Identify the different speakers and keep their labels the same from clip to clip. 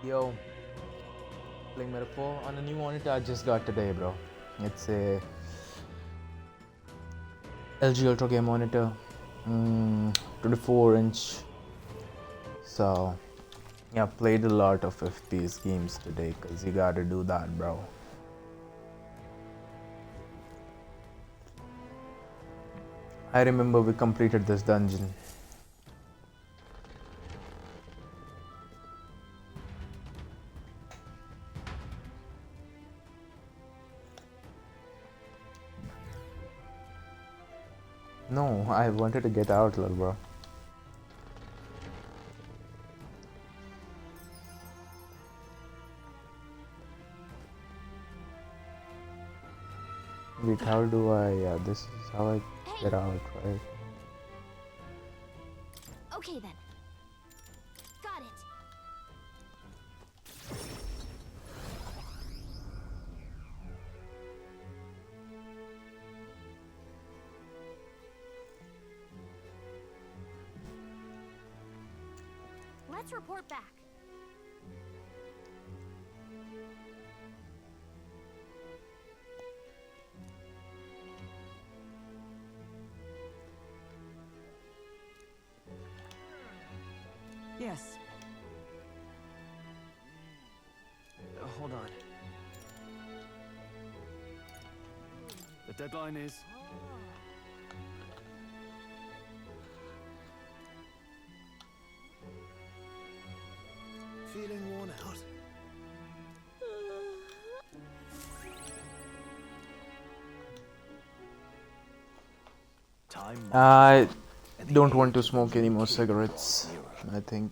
Speaker 1: Yo, playing Metaphor on a new monitor I just got today, bro. It's a LG Ultra Game monitor, 24-inch. So, yeah, played a lot of FPS games today, cause you gotta do that, bro. I remember we completed this dungeon. No, I wanted to get out, little bro. Wait, how do I? Yeah, this is how I get out, right?
Speaker 2: Okay then. Got it. Let's report back.
Speaker 3: Yes. Hold on. The deadline is...
Speaker 4: Feeling worn out?
Speaker 3: Time
Speaker 1: I don't want to smoke any more cigarettes. I think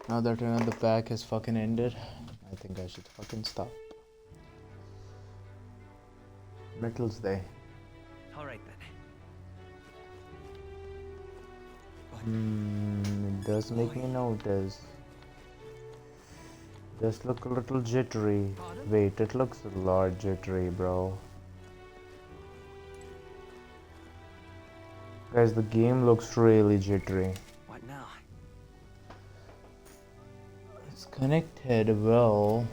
Speaker 1: now that another pack has fucking ended, I think I should fucking stop. Metal's Day.
Speaker 3: All right then.
Speaker 1: It does make me notice. Does look a little jittery. Wait, it looks a lot jittery, bro. Guys, the game looks really jittery.
Speaker 3: What now?
Speaker 1: It's connected well.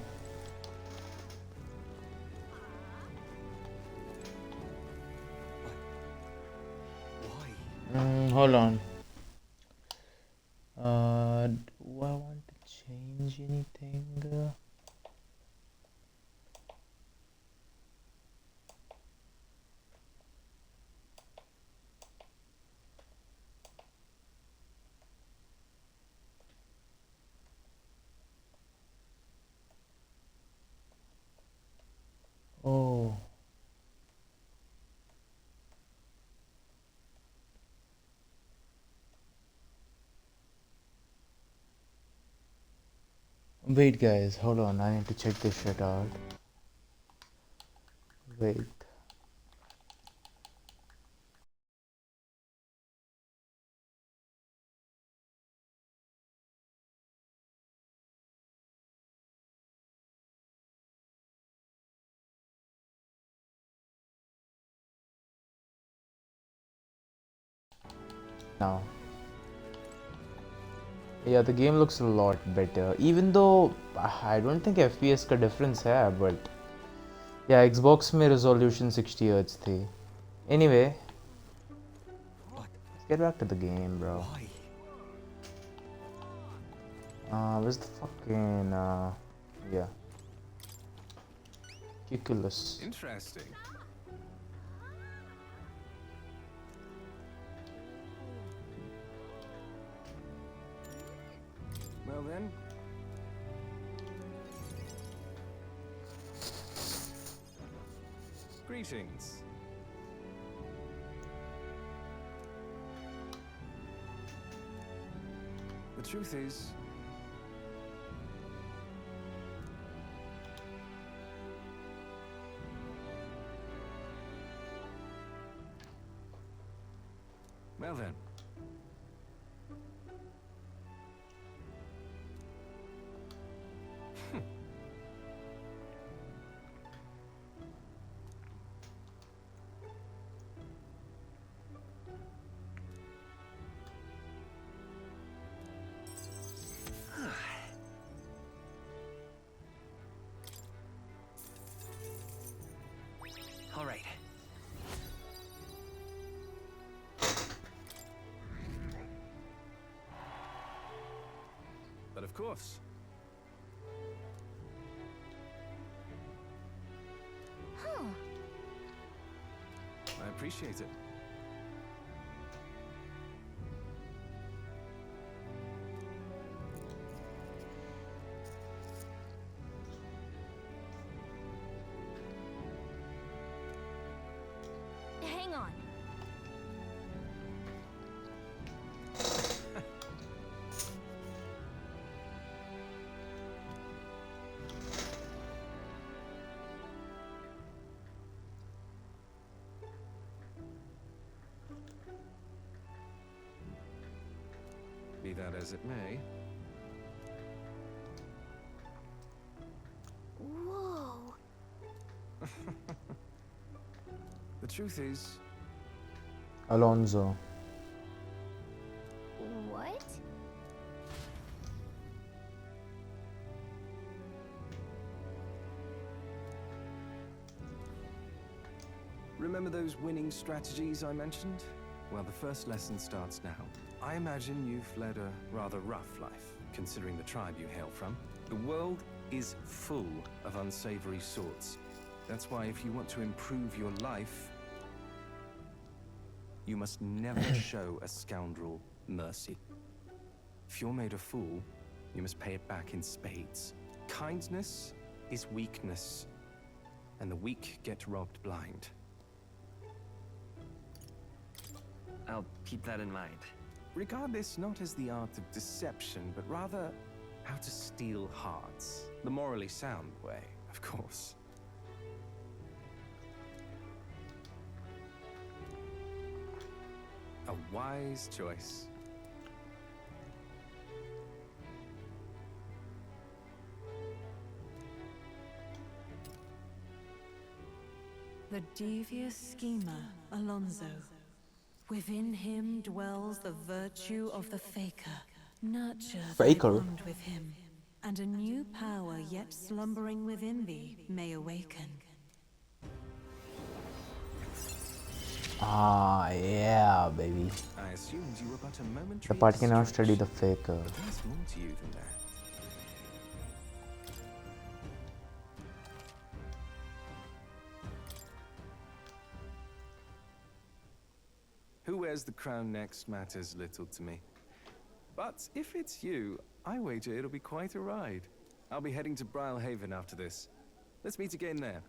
Speaker 3: Why?
Speaker 1: Hold on. Do I want to change anything? Oh. Wait, guys, hold on. I need to check this shit out. Wait. Now. Yeah, the game looks a lot better. Even though I don't think FPS का difference है, but yeah, Xbox में resolution 60 Hz थी. Anyway, let's get back to the game, bro. Where's the fucking yeah. Ridiculous.
Speaker 4: Interesting.
Speaker 3: Well then.
Speaker 4: Greetings.
Speaker 3: The truth is... Well then. All right. But of course.
Speaker 2: Huh.
Speaker 3: I appreciate it.
Speaker 2: Hang on.
Speaker 3: Be that as it may.
Speaker 2: Whoa.
Speaker 3: The truth is,
Speaker 1: Alonso.
Speaker 2: What?
Speaker 3: remember those winning strategies I mentioned? Well, the first lesson starts now. I imagine you've led a rather rough life, considering the tribe you hail from. The world is full of unsavory sorts. That's why if you want to improve your life, you must never show a scoundrel mercy. If you're made a fool, you must pay it back in spades. Kindness is weakness, and the weak get robbed blind.
Speaker 4: I'll keep that in mind.
Speaker 3: Regard this not as the art of deception, but rather how to steal hearts. The morally sound way, of course. A wise choice.
Speaker 5: The devious schemer, Alonso. Within him dwells the virtue of the Faker. Nurture thy
Speaker 1: Faker?
Speaker 5: bond with him, and a new power yet slumbering within thee may awaken.
Speaker 1: Ah, yeah, baby.
Speaker 3: I assumed you were but a momentary
Speaker 1: The party can now
Speaker 3: distraction.
Speaker 1: study the faker.
Speaker 3: There's more to you than that. Who wears the crown next matters little to me. But if it's you, I wager it'll be quite a ride. I'll be heading to Brylehaven after this. Let's meet again there.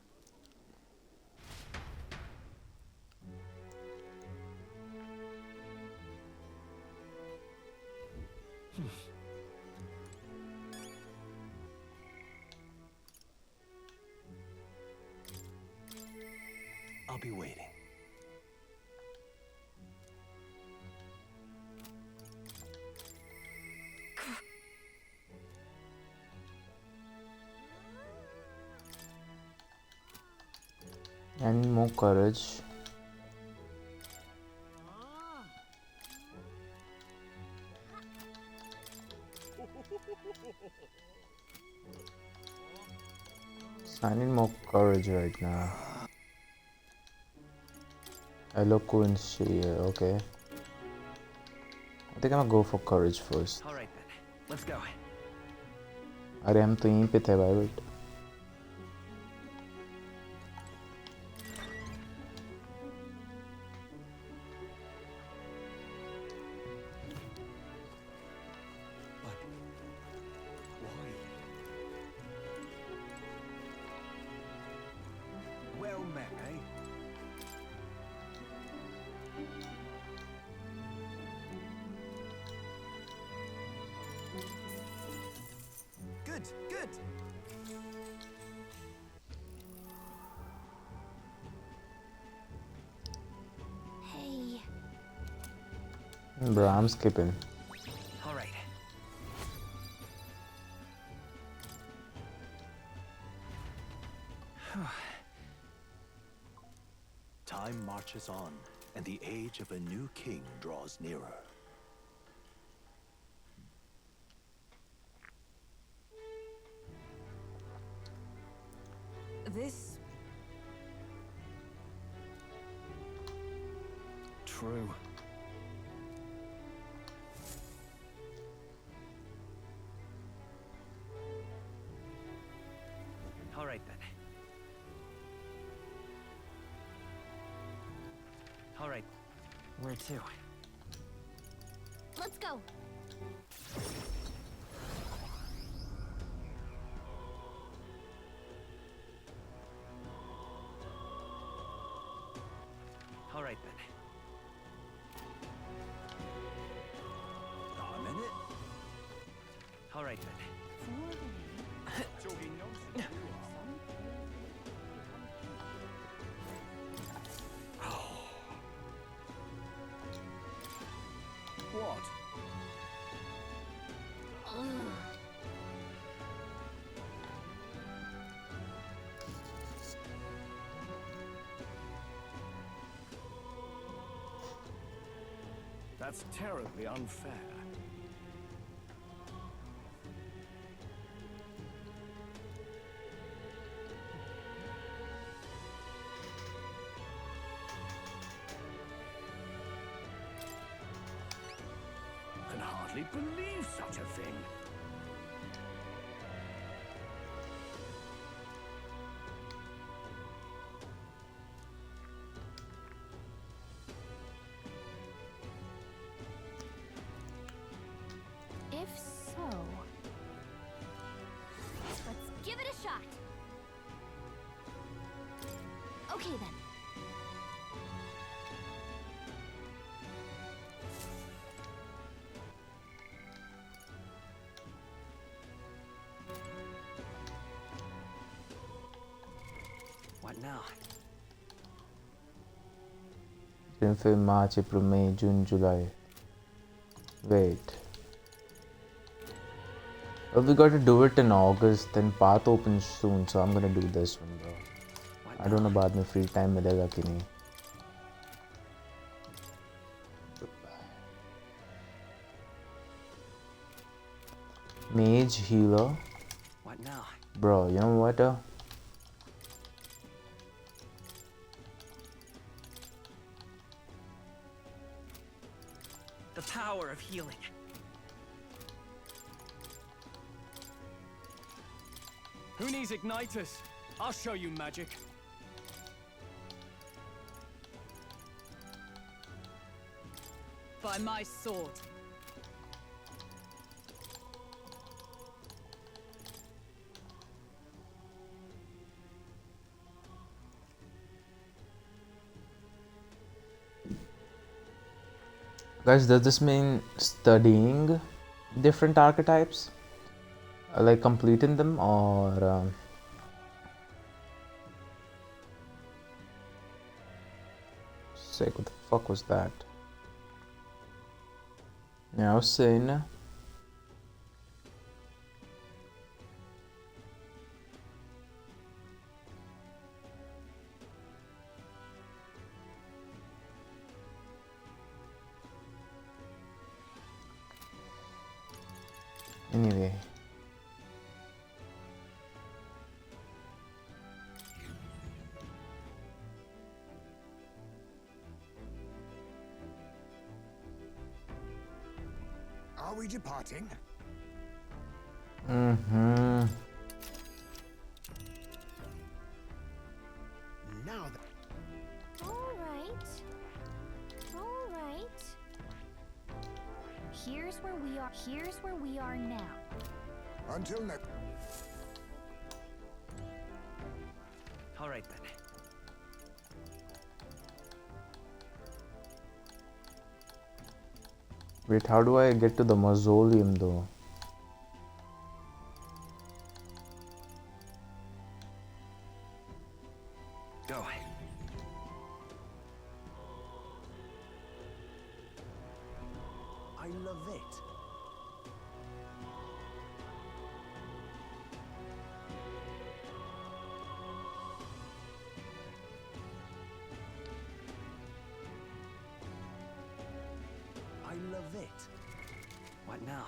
Speaker 4: I'll be waiting.
Speaker 1: I need more courage. So I need more courage right now. Eloquence, yeah, okay. I think I'm gonna go for courage first.
Speaker 4: All right then, let's go.
Speaker 1: अरे हम तो यहीं पे थे भाई बेट.
Speaker 3: Well met, eh? Good, good.
Speaker 2: Hey.
Speaker 1: Bro, I'm skipping.
Speaker 4: All right.
Speaker 6: Time marches on, and the age of a new king draws nearer.
Speaker 5: This
Speaker 3: crew.
Speaker 4: All right then. All right. Where to?
Speaker 2: Let's go.
Speaker 4: All right then.
Speaker 6: A minute.
Speaker 4: All right then.
Speaker 6: What?
Speaker 2: Ugh.
Speaker 6: That's terribly unfair. I can hardly believe such a thing.
Speaker 2: If so, let's give it a shot. Okay then.
Speaker 4: What now?
Speaker 1: Then Feb, March, April, May, June, July. Wait. Well, we got to do it in August, then path opens soon, so I'm gonna do this one, bro.
Speaker 4: What
Speaker 1: I don't know
Speaker 4: now?
Speaker 1: बाद में free time मिलेगा कि नहीं. Mage, healer.
Speaker 4: What now?
Speaker 1: Bro, you know what?
Speaker 4: The power of healing.
Speaker 3: Who needs igniters? I'll show you magic.
Speaker 7: By my sword.
Speaker 1: Guys, does this mean studying different archetypes? Like completing them, or sick, what the fuck was that? Yeah, I was saying. Anyway.
Speaker 6: Are we departing?
Speaker 1: Mm-hmm.
Speaker 6: Now that
Speaker 2: All right. Here's where we are. Here's where we are now.
Speaker 6: until next.
Speaker 4: All right then.
Speaker 1: Wait, how do I get to the mausoleum though?
Speaker 4: Go.
Speaker 6: I love it. I love it.
Speaker 4: What now?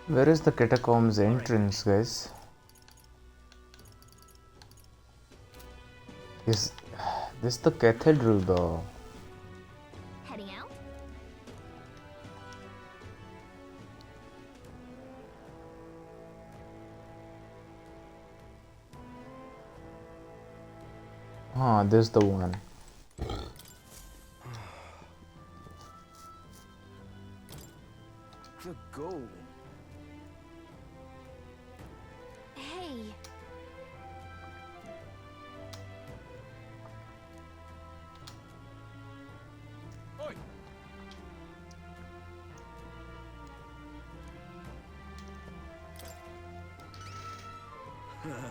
Speaker 1: Where is the catacombs entrance, guys? Is this the cathedral though?
Speaker 2: Heading out?
Speaker 1: Ah, this is the one.
Speaker 3: The goal.
Speaker 2: Hey.
Speaker 3: Oi!
Speaker 2: Huh?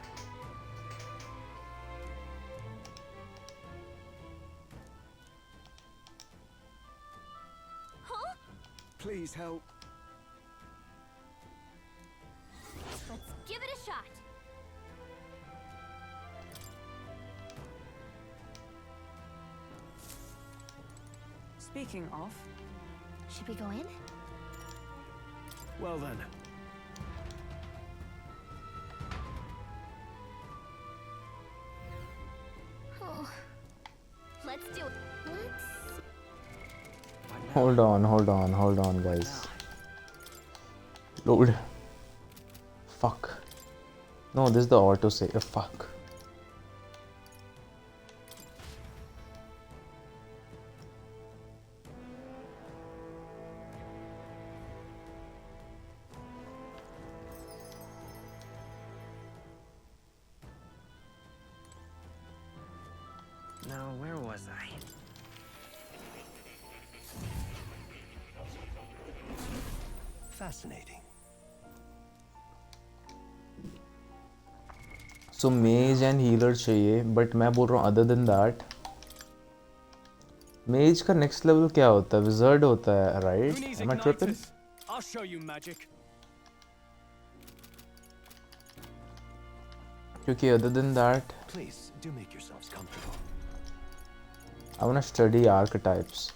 Speaker 3: Please help.
Speaker 2: Let's give it a shot.
Speaker 5: Speaking of,
Speaker 2: Should we go in?
Speaker 3: Well then.
Speaker 2: Oh. Let's do it. Let's...
Speaker 4: What now?
Speaker 1: Hold on, guys. Load. Fuck. No, this is the auto save. Fuck.
Speaker 4: Now, where was I?
Speaker 6: Fascinating.
Speaker 1: So mage and healer चाहिए, but मैं बोल रहा हूँ other than that, mage का next level क्या होता है? Wizard होता है,
Speaker 3: Who
Speaker 1: right?
Speaker 3: needs
Speaker 1: Am I tripping?
Speaker 3: igniters? I'll show you magic.
Speaker 1: क्योंकि other than that,
Speaker 6: Please do make yourselves comfortable.
Speaker 1: I wanna study archetypes.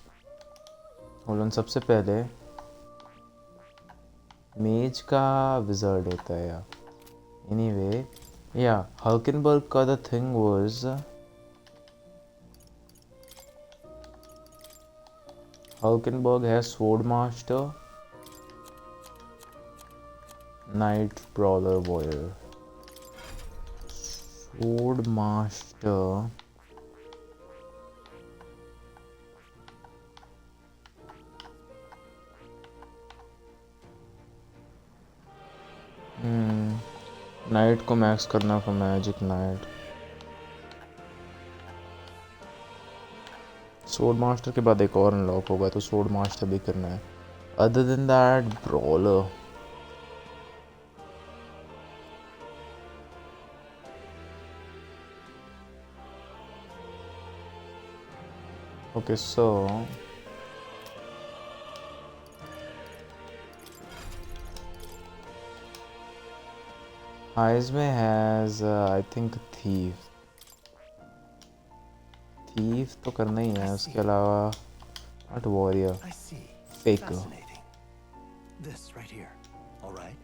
Speaker 1: Hold on, सबसे पहले mage का wizard होता है या anyway, yeah, Hulkenberg का the thing was Hulkenberg has Swordmaster, Knight, Brawler, Warrior. Swordmaster. Night को max करना for magic night. Sword master के बाद एक और अनलॉक होगा तो सोर्ड मास्टर भी करना है. Other than that brawler. Okay so Heisme has I think thief. Thief तो करना ही है. उसके अलावा not warrior.
Speaker 6: I see.
Speaker 1: Faker.
Speaker 6: Fascinating. This right here. All right?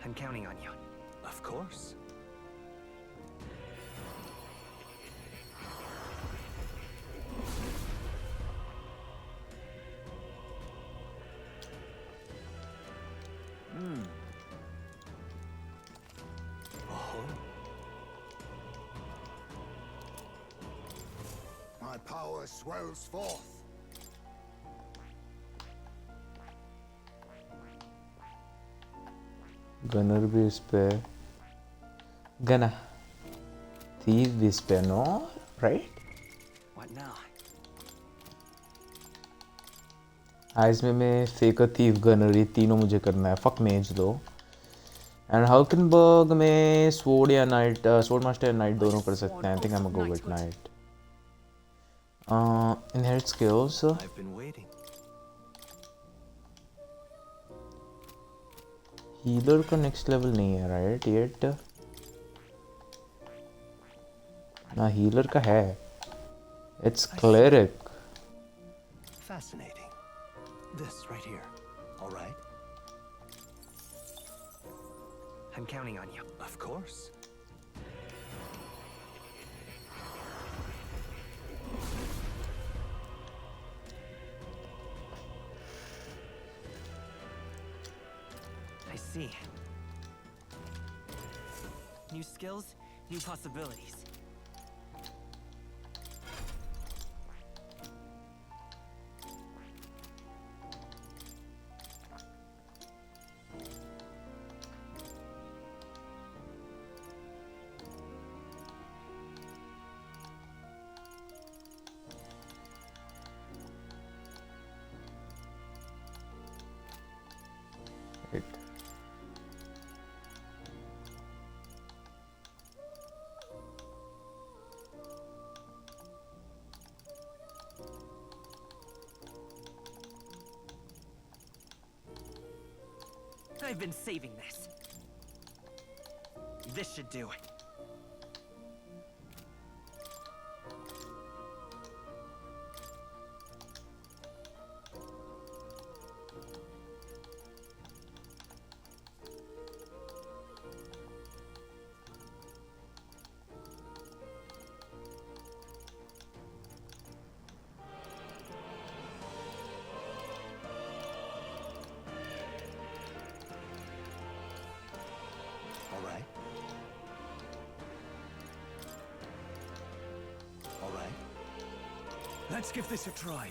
Speaker 4: I'm counting on you.
Speaker 6: Of course. Oh.
Speaker 7: My power swells forth.
Speaker 1: गनर भी इस पे. गना थीफ भी इस पे. No right.
Speaker 4: What now?
Speaker 1: हाइज में फेकर थीफ गनर ये तीनों मुझे करना है. फक मेज दो. एंड हल्कनबर्ग में स्वोर्ड या नाइट स्वोर्ड मास्टर या नाइट दोनों कर सकते हैं. I think I am go with night. Inherit skills.
Speaker 6: I've been waiting.
Speaker 1: Healer का नेक्स्ट लेवल नहीं है राइट येट. ना हीलर का है. It's cleric.
Speaker 6: Fascinating. This right here. All right?
Speaker 4: I'm counting on you.
Speaker 6: Of course.
Speaker 4: I see. New skills, new possibilities.
Speaker 1: Wait.
Speaker 4: I've been saving this. This should do it.
Speaker 6: All right. All right.
Speaker 3: Let's give this a try.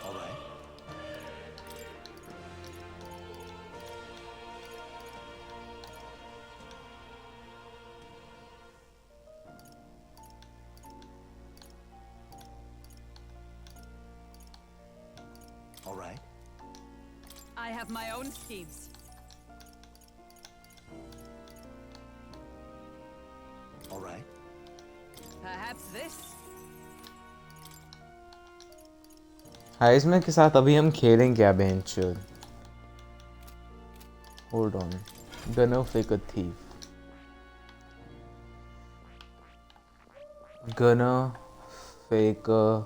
Speaker 6: All right. All right.
Speaker 5: I have my own schemes.
Speaker 6: All right.
Speaker 5: Perhaps this?
Speaker 1: हाइज़मे के साथ अभी हम खेलें क्या bench? Hold on. Gonna fake a thief. Gonna fake a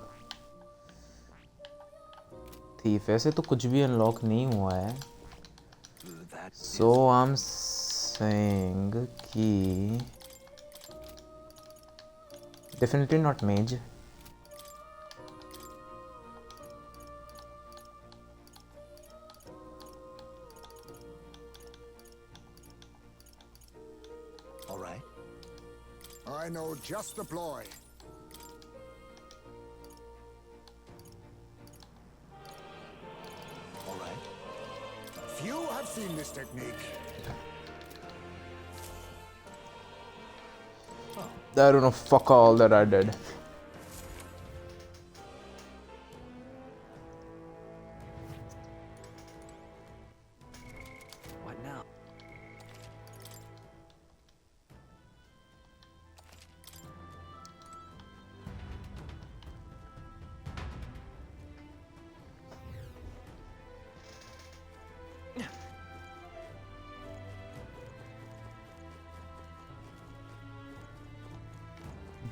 Speaker 1: thief. ऐसे तो कुछ भी अनलॉक नहीं हुआ है.
Speaker 6: That
Speaker 1: So I'm saying कि definitely not mage.
Speaker 6: all right.
Speaker 7: I know just the ploy.
Speaker 6: All right.
Speaker 7: Few have seen this technique.
Speaker 1: I don't know fuck all that I did.
Speaker 4: What now?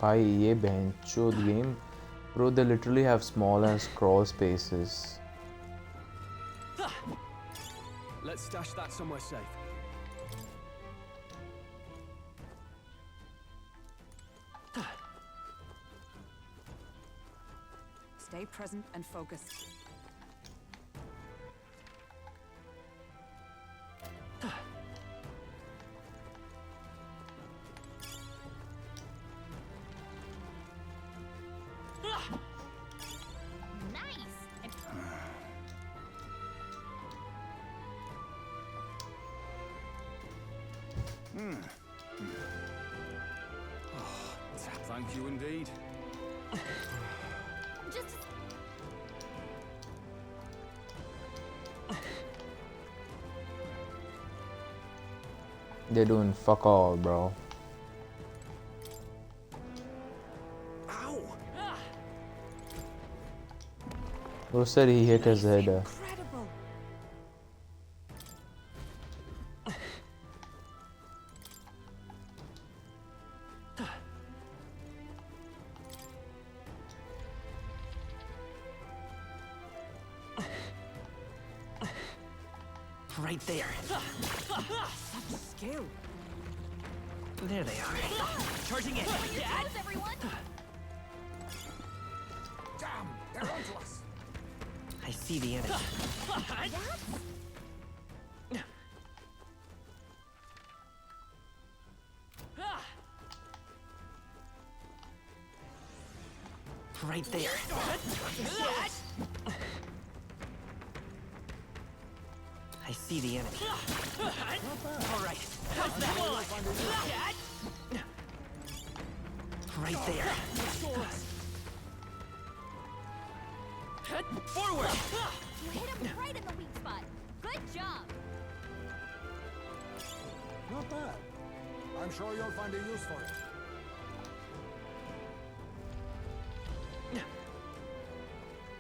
Speaker 1: भाई ये बेंचोद game bro, they literally have small and scroll spaces.
Speaker 3: Let's stash that somewhere safe.
Speaker 5: Stay present and focused.
Speaker 2: Nice. And
Speaker 3: Thank you indeed.
Speaker 2: just
Speaker 1: They're doing fuck all, bro.
Speaker 3: Ow!
Speaker 1: Bro said he hit his head.
Speaker 5: Incredible.
Speaker 4: Right there.
Speaker 5: Skill.
Speaker 4: There they are. Charging in.
Speaker 2: Your toes, everyone!
Speaker 7: Damn, they're onto us.
Speaker 4: I see the enemy. Right there. I see the enemy. All right. How's that one? Right there. Forward.
Speaker 2: You hit him right in the weak spot. Good job!
Speaker 7: Not bad. I'm sure you'll find a use for it.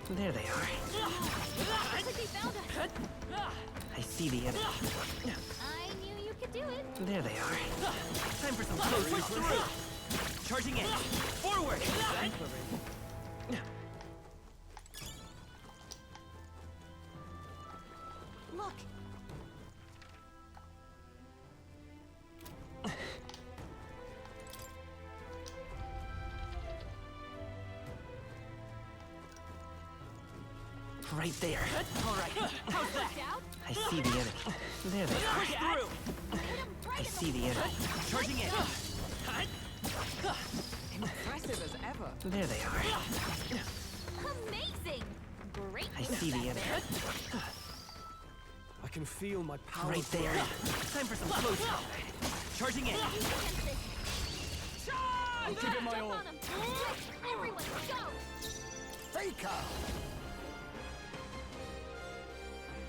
Speaker 4: There they are.
Speaker 2: Looks like they found us.
Speaker 4: I see the enemy.
Speaker 2: I knew you could do it.
Speaker 4: There they are. Time for some close push through. Charging in. Forward.
Speaker 2: Look,
Speaker 4: Right there. All right. How's that?
Speaker 2: watch out.
Speaker 4: I see the enemy. There they are.
Speaker 2: Hit him right
Speaker 4: I
Speaker 2: in
Speaker 4: see the enemy. Charging in.
Speaker 5: Impressive as ever.
Speaker 4: There they are.
Speaker 2: Amazing! Great
Speaker 4: I
Speaker 2: move
Speaker 4: see the
Speaker 2: back
Speaker 4: enemy.
Speaker 2: there.
Speaker 3: I can feel my power.
Speaker 4: Right there. Time for some close combat. Charging in.
Speaker 3: I'll give it my all.
Speaker 2: On him. Everyone, go!
Speaker 7: Faker!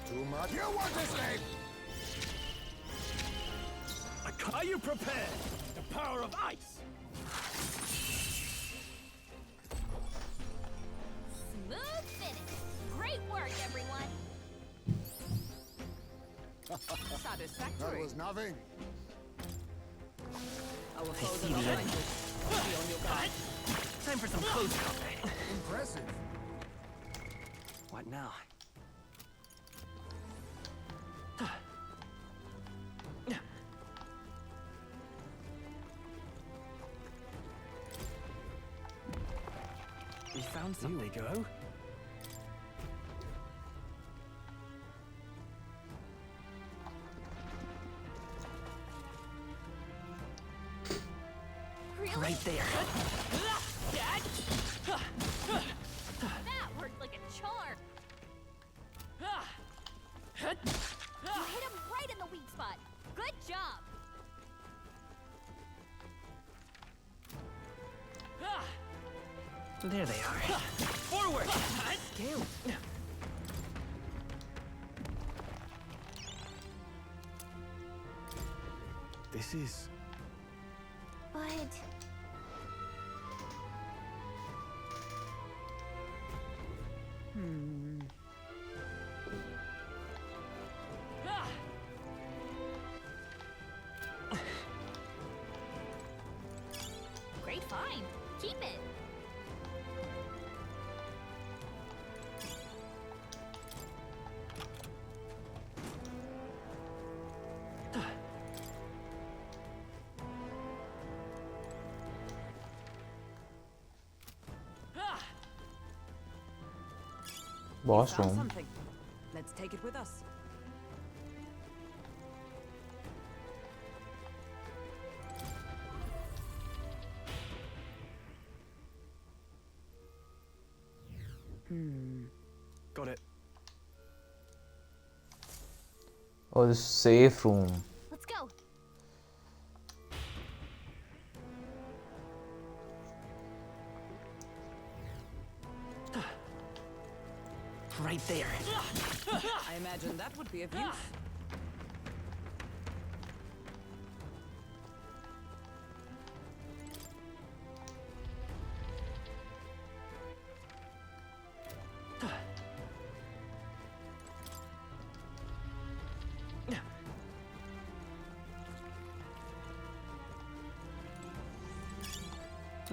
Speaker 7: Too much. You want this game?
Speaker 3: Are you prepared? The power of ice.
Speaker 2: Smooth finish. Great work, everyone.
Speaker 7: That
Speaker 5: Satisfactory.
Speaker 7: was nothing.
Speaker 5: Our
Speaker 4: I
Speaker 5: foes
Speaker 4: see
Speaker 5: are
Speaker 4: the
Speaker 5: not
Speaker 4: enemy.
Speaker 5: vanquished. Be on your guard.
Speaker 4: Time for some close combat.
Speaker 7: Impressive.
Speaker 4: What now? We found something.
Speaker 3: Here we go.
Speaker 2: Really?
Speaker 4: Right there.
Speaker 2: That worked like a charm. You hit him right in the weak spot. Good job.
Speaker 4: There they are. Forward.
Speaker 5: Skill.
Speaker 3: This is.
Speaker 2: But great find. Keep it.
Speaker 1: Boss
Speaker 5: Found
Speaker 1: room.
Speaker 5: something. Let's take it with us.
Speaker 3: Got it.
Speaker 1: Oh, this safe room.
Speaker 2: Let's go.
Speaker 4: Right there.
Speaker 5: I imagine that would be of use.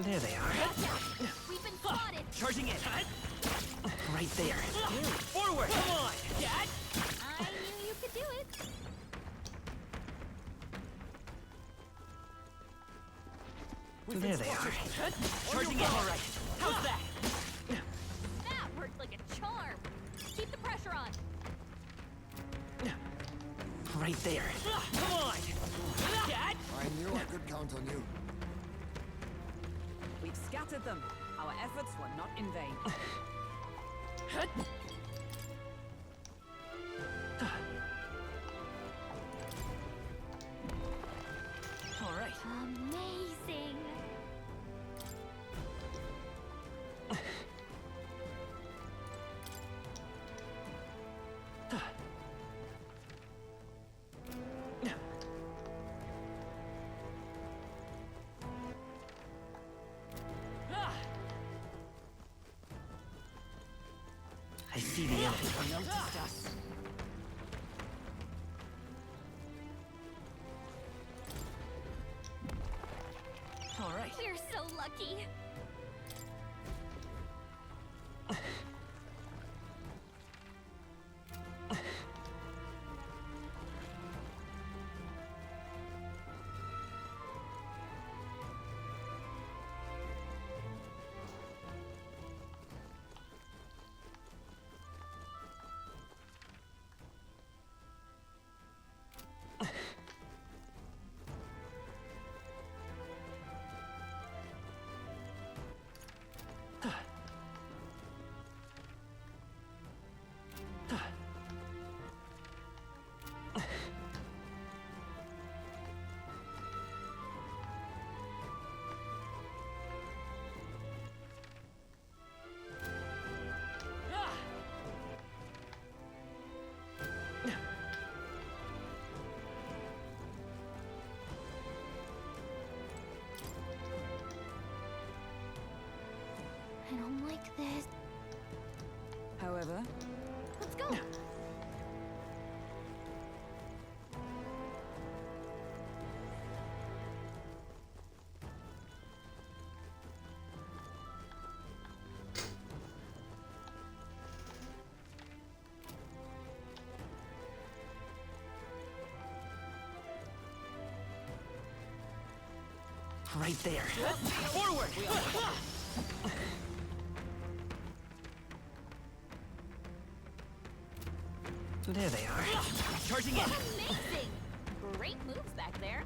Speaker 4: There they are.
Speaker 2: We've been spotted.
Speaker 4: Charging in. Right there. Forward. Come on.
Speaker 2: I knew you could do it.
Speaker 4: There they are. Charging in. All right. How's that?
Speaker 2: That worked like a charm. Keep the pressure on.
Speaker 4: Right there. Come on. Catch.
Speaker 7: I knew I could count on you.
Speaker 8: We've scattered them. Our efforts were not in vain.
Speaker 4: All right.
Speaker 2: Amazing.
Speaker 4: I see the enemy.
Speaker 8: Noticed us.
Speaker 4: All right.
Speaker 2: We're so lucky. I don't like this.
Speaker 8: However,
Speaker 2: Let's go.
Speaker 4: Right there. Forward. There they are. Charging in.
Speaker 2: Amazing. Great moves back there.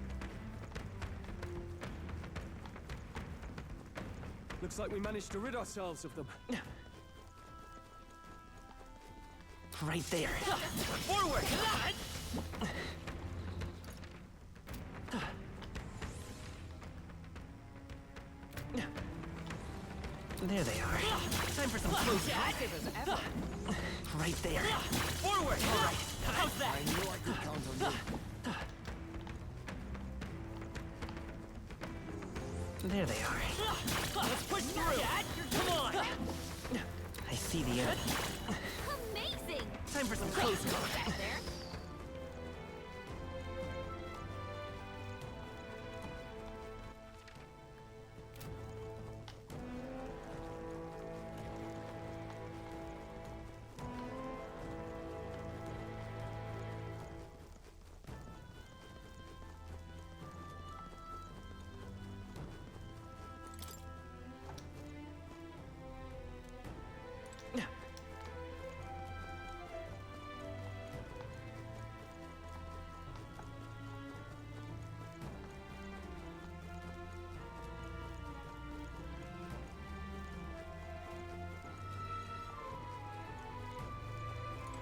Speaker 3: Looks like we managed to rid ourselves of them.
Speaker 4: Right there. Forward. There they are. Time for some close
Speaker 8: active as ever.
Speaker 4: Right there. Forward. All right. How's that?
Speaker 7: I knew I could count on you.
Speaker 4: There they are. Let's push through. Come on. I see the enemy.
Speaker 2: Amazing.
Speaker 4: Time for some
Speaker 2: Great
Speaker 4: close
Speaker 2: moves
Speaker 4: combat.
Speaker 2: back there.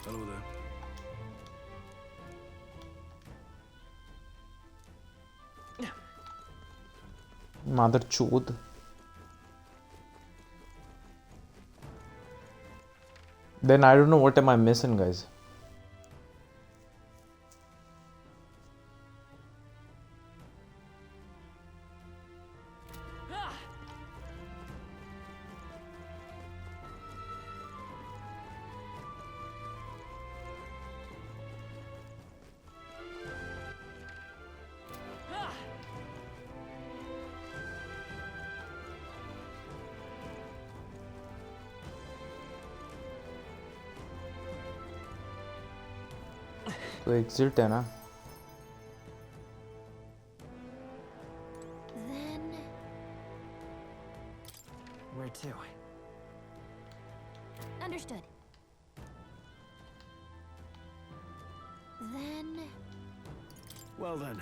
Speaker 3: Hello there.
Speaker 1: Mother chode. Then I don't know what am I missing, guys. तो exit है ना
Speaker 2: Then
Speaker 4: too.
Speaker 2: Understood. Then...
Speaker 3: Well then.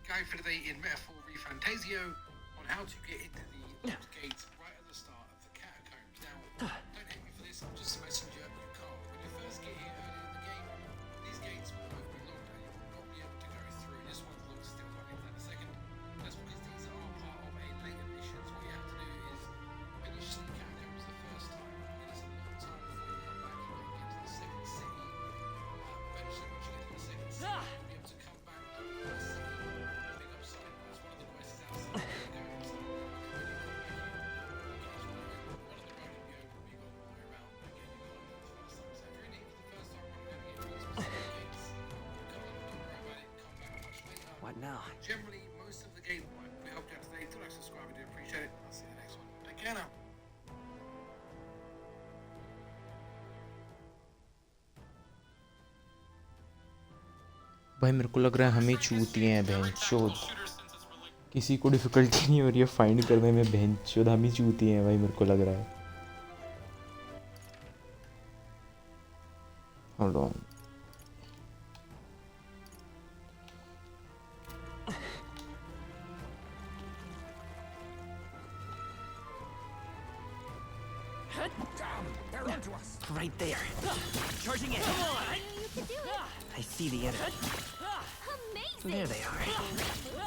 Speaker 9: Guide for the day in metaphor ReFantazio on how to get into the locked gates right at the start of the catacombs. Now, don't hate me for this, I'm just a messenger, you can't. When you first get here early in the game, these gates will both be locked and you will not be able to go through. This one's locked still, but I'll get to that in a second. That's because these are part of a later mission, so what you have to do is finish the catacombs the first time, and it's a long time before you come back. You've got to get to the second city. Eventually, once you get to the second city, you'll be able to come back to the first city.
Speaker 4: What now?
Speaker 9: Generally, most of the game we hope you have today. Do like, subscribe, we do appreciate it. I'll see you in the next one. Take care now.
Speaker 1: भाई मेरे को लग रहा है हमें चूतिए हैं बहनचोद किसी को डिफ़िकल्टी नहीं हो रही है फाइंड करने में बहनचोद हम ही चूतिए हैं भाई मेरे को लग रहा है hold on
Speaker 7: They're onto us.
Speaker 4: Right there. Charging in. Come on.
Speaker 2: I knew you could do it.
Speaker 4: I see the enemy.
Speaker 2: Amazing.
Speaker 4: There they are.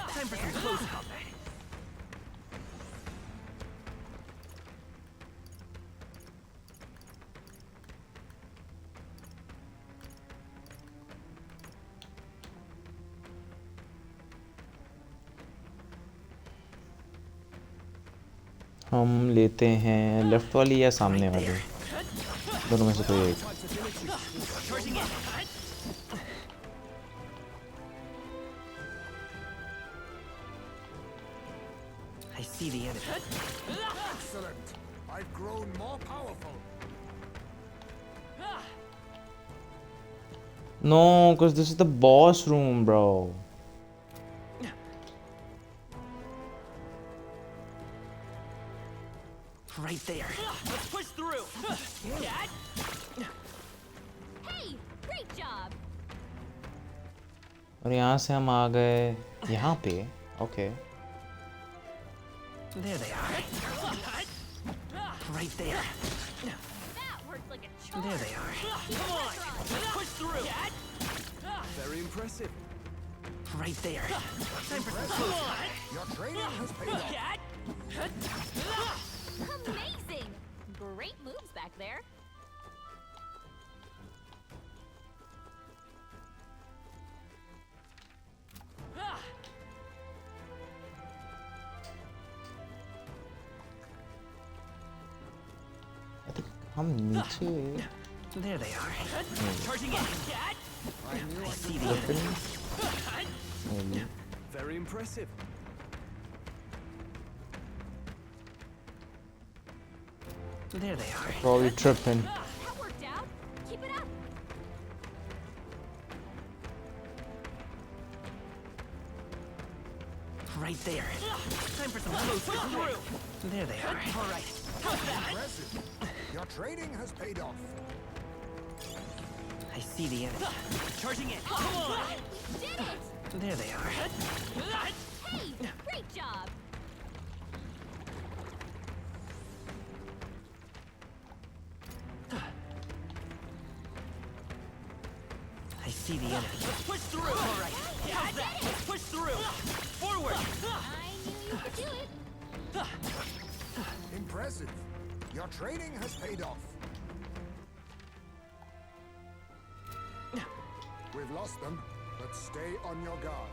Speaker 4: Time for some close combat.
Speaker 1: हम लेते हैं लेफ्ट वाली या सामने वाली दोनों में से कोई एक
Speaker 4: Charging in. I see the enemy.
Speaker 7: Excellent. I've grown more powerful.
Speaker 1: No, because this is the boss room, bro.
Speaker 4: Right there. Let's push through.
Speaker 2: Hey, great job.
Speaker 1: और यहाँ से हम आ गए यहाँ पे okay
Speaker 4: There they are. Right there.
Speaker 2: That worked like a charm.
Speaker 4: There they are.
Speaker 2: Come on.
Speaker 4: Let's push through.
Speaker 3: Very impressive.
Speaker 4: Right there. Time for some close combat.
Speaker 7: Your training has paid off.
Speaker 2: Amazing. Great moves back there.
Speaker 1: हम नीचे
Speaker 4: There they are. Charging in. I see the enemy.
Speaker 3: Very impressive.
Speaker 4: There they are.
Speaker 1: probably tripping
Speaker 2: That worked out. Keep it up.
Speaker 4: Right there. Time for some close through. There they are. All right.
Speaker 7: Impressive. Your training has paid off.
Speaker 4: I see the enemy. Charging in. Come on.
Speaker 2: Did it.
Speaker 4: There they are.
Speaker 2: Hey, great job.
Speaker 4: I see the enemy. Let's push through. All right. How's that? Let's push through. Forward.
Speaker 2: I knew you could do it.
Speaker 7: Impressive. Your training has paid off. We've lost them, but stay on your guard.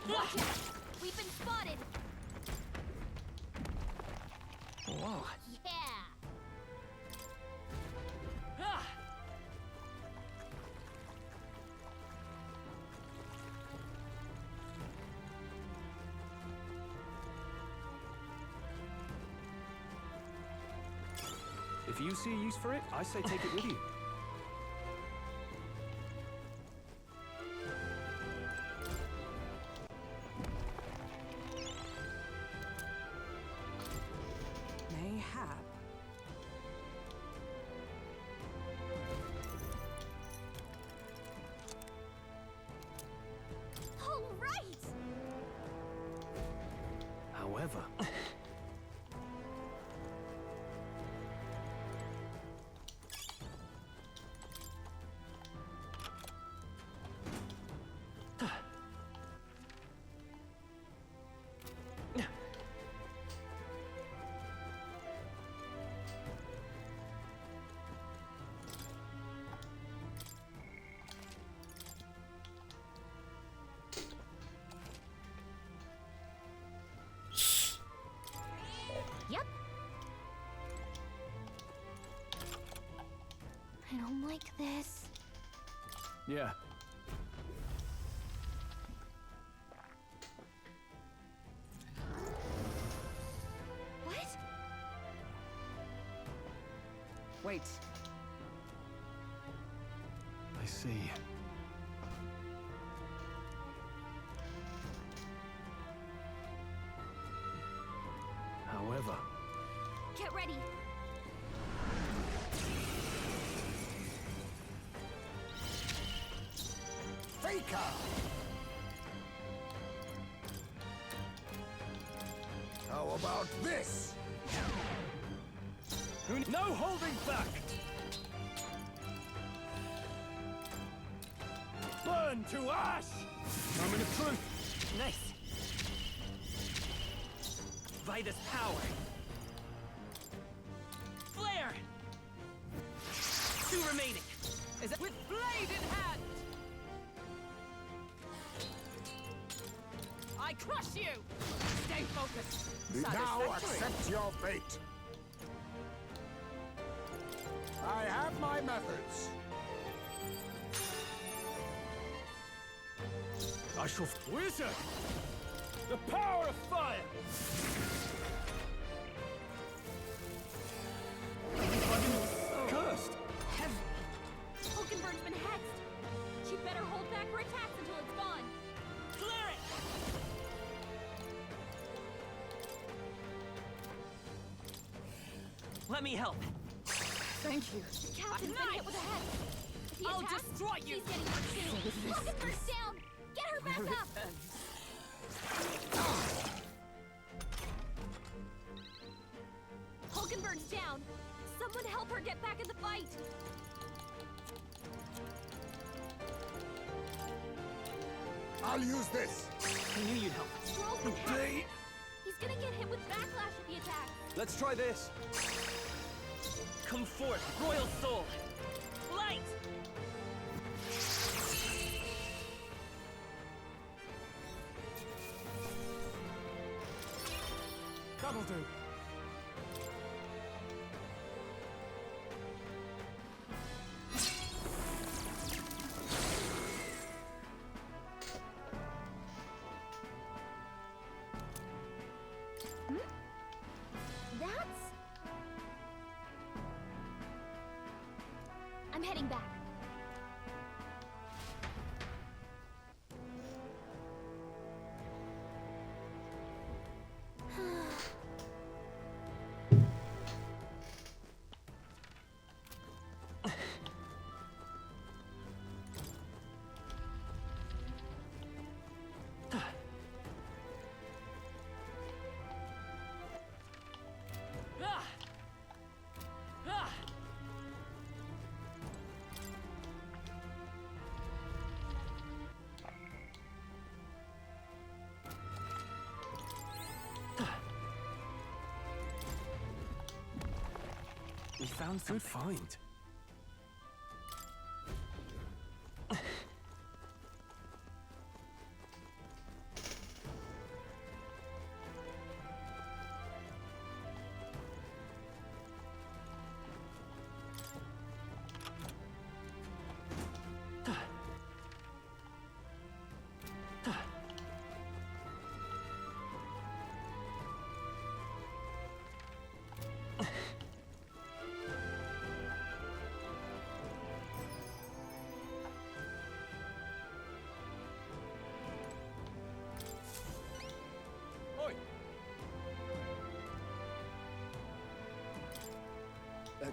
Speaker 2: Watch it. We've been spotted.
Speaker 4: Whoa.
Speaker 2: Yeah.
Speaker 3: If you see a use for it, I say take it with you.
Speaker 8: Mayhap.
Speaker 2: All right!
Speaker 3: However,
Speaker 2: Yep. I don't like this.
Speaker 3: yeah.
Speaker 2: What?
Speaker 8: Wait.
Speaker 3: I see. However,
Speaker 2: Get ready.
Speaker 7: Faker! How about this?
Speaker 3: no holding back! Burn to ash! Moment of truth!
Speaker 4: Nice. By this power. Flare! 2 remaining.
Speaker 8: Is it with blade in hand? I crush you! Stay focused.
Speaker 7: Now
Speaker 8: Satisfactory.
Speaker 7: accept your fate. I have my methods.
Speaker 3: I shall... Wizard! The power of fire! Cursed!
Speaker 2: Hulkenberg's been hexed. She'd better hold back her attacks until it's gone.
Speaker 4: Clear it! Let me help.
Speaker 8: Thank you.
Speaker 2: Captain's been hit with a hex. If he
Speaker 8: I'll
Speaker 2: attacks,
Speaker 8: destroy you.
Speaker 2: She's getting hurt too. Hulkenberg's down. Get her back up. Hulkenberg's down. Someone help her get back in the fight.
Speaker 7: I'll use this.
Speaker 4: I knew you'd help.
Speaker 2: Stroll's been hacked. He's gonna get hit with backlash if he attacks.
Speaker 3: Let's try this.
Speaker 4: Come forth, royal soul. Light!
Speaker 3: That'll do.
Speaker 2: That's... I'm heading back.
Speaker 4: Ah! Ah!
Speaker 3: We found good find.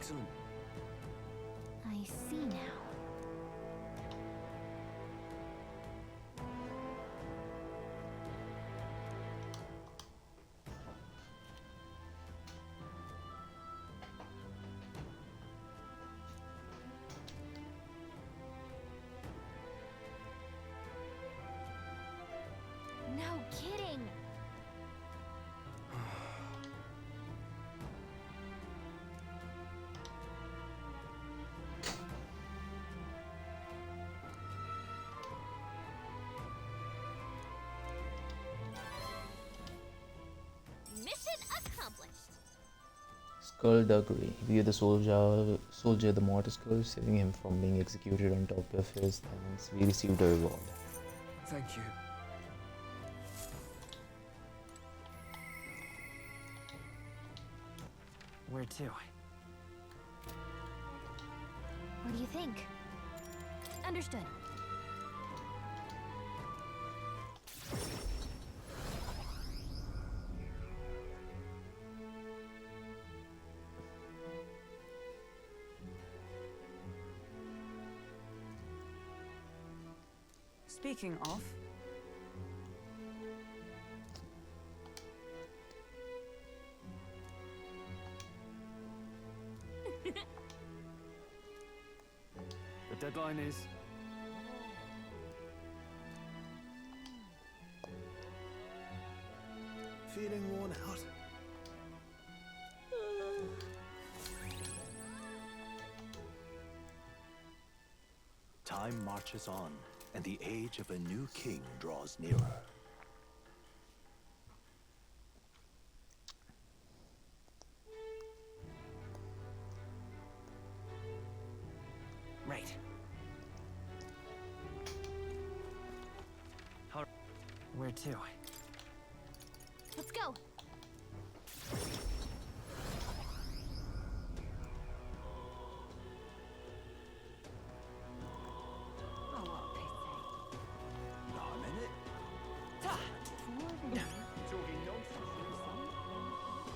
Speaker 3: Excellent.
Speaker 2: I see now. No kidding. Mission accomplished.
Speaker 1: Skullduggery. We give the soldier the mortar skull, saving him from being executed. On top of his thanks, we received a reward.
Speaker 3: Thank you.
Speaker 4: Where to?
Speaker 2: What do you think? Understood.
Speaker 8: Speaking of,
Speaker 3: The deadline is... Feeling worn out?
Speaker 6: Time marches on, and the age of a new king draws nearer.
Speaker 4: Right. Where to?
Speaker 2: Let's go.
Speaker 8: oh, what a pity.
Speaker 6: Not a minute.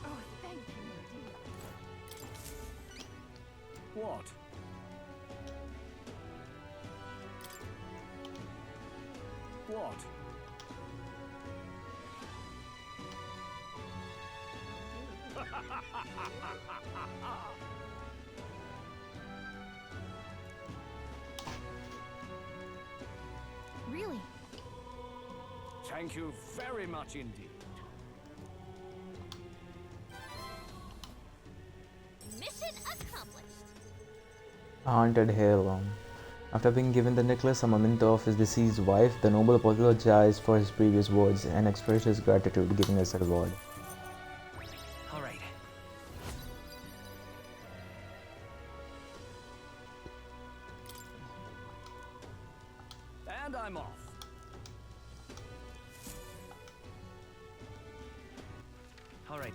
Speaker 8: Oh, thank you.
Speaker 3: What? What?
Speaker 2: Really?
Speaker 3: Thank you very much indeed.
Speaker 2: Mission accomplished.
Speaker 1: Haunted Hair. After being given the necklace, a memento of his deceased wife, the noble apologized for his previous words and expressed his gratitude, giving us a reward.
Speaker 4: All right.
Speaker 3: And I'm off.
Speaker 4: All right.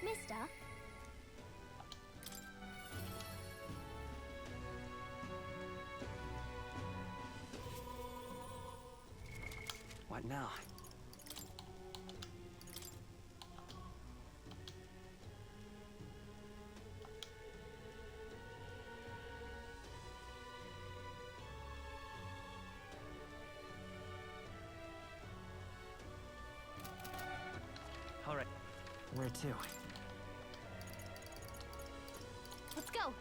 Speaker 2: Mister?
Speaker 4: What now? All right. Where to?
Speaker 2: Let's go.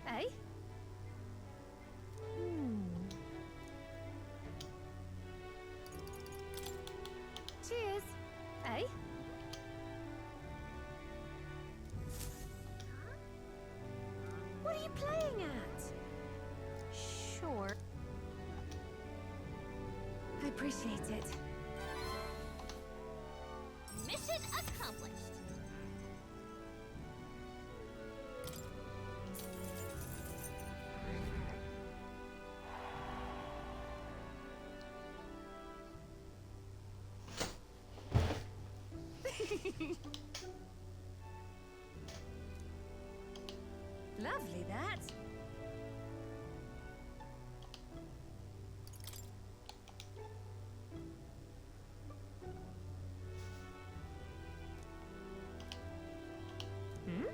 Speaker 2: Hey? Cheers. Hey? What are you playing at? Sure. I appreciate it. Mission accomplished.
Speaker 8: Lovely, that. Hmm?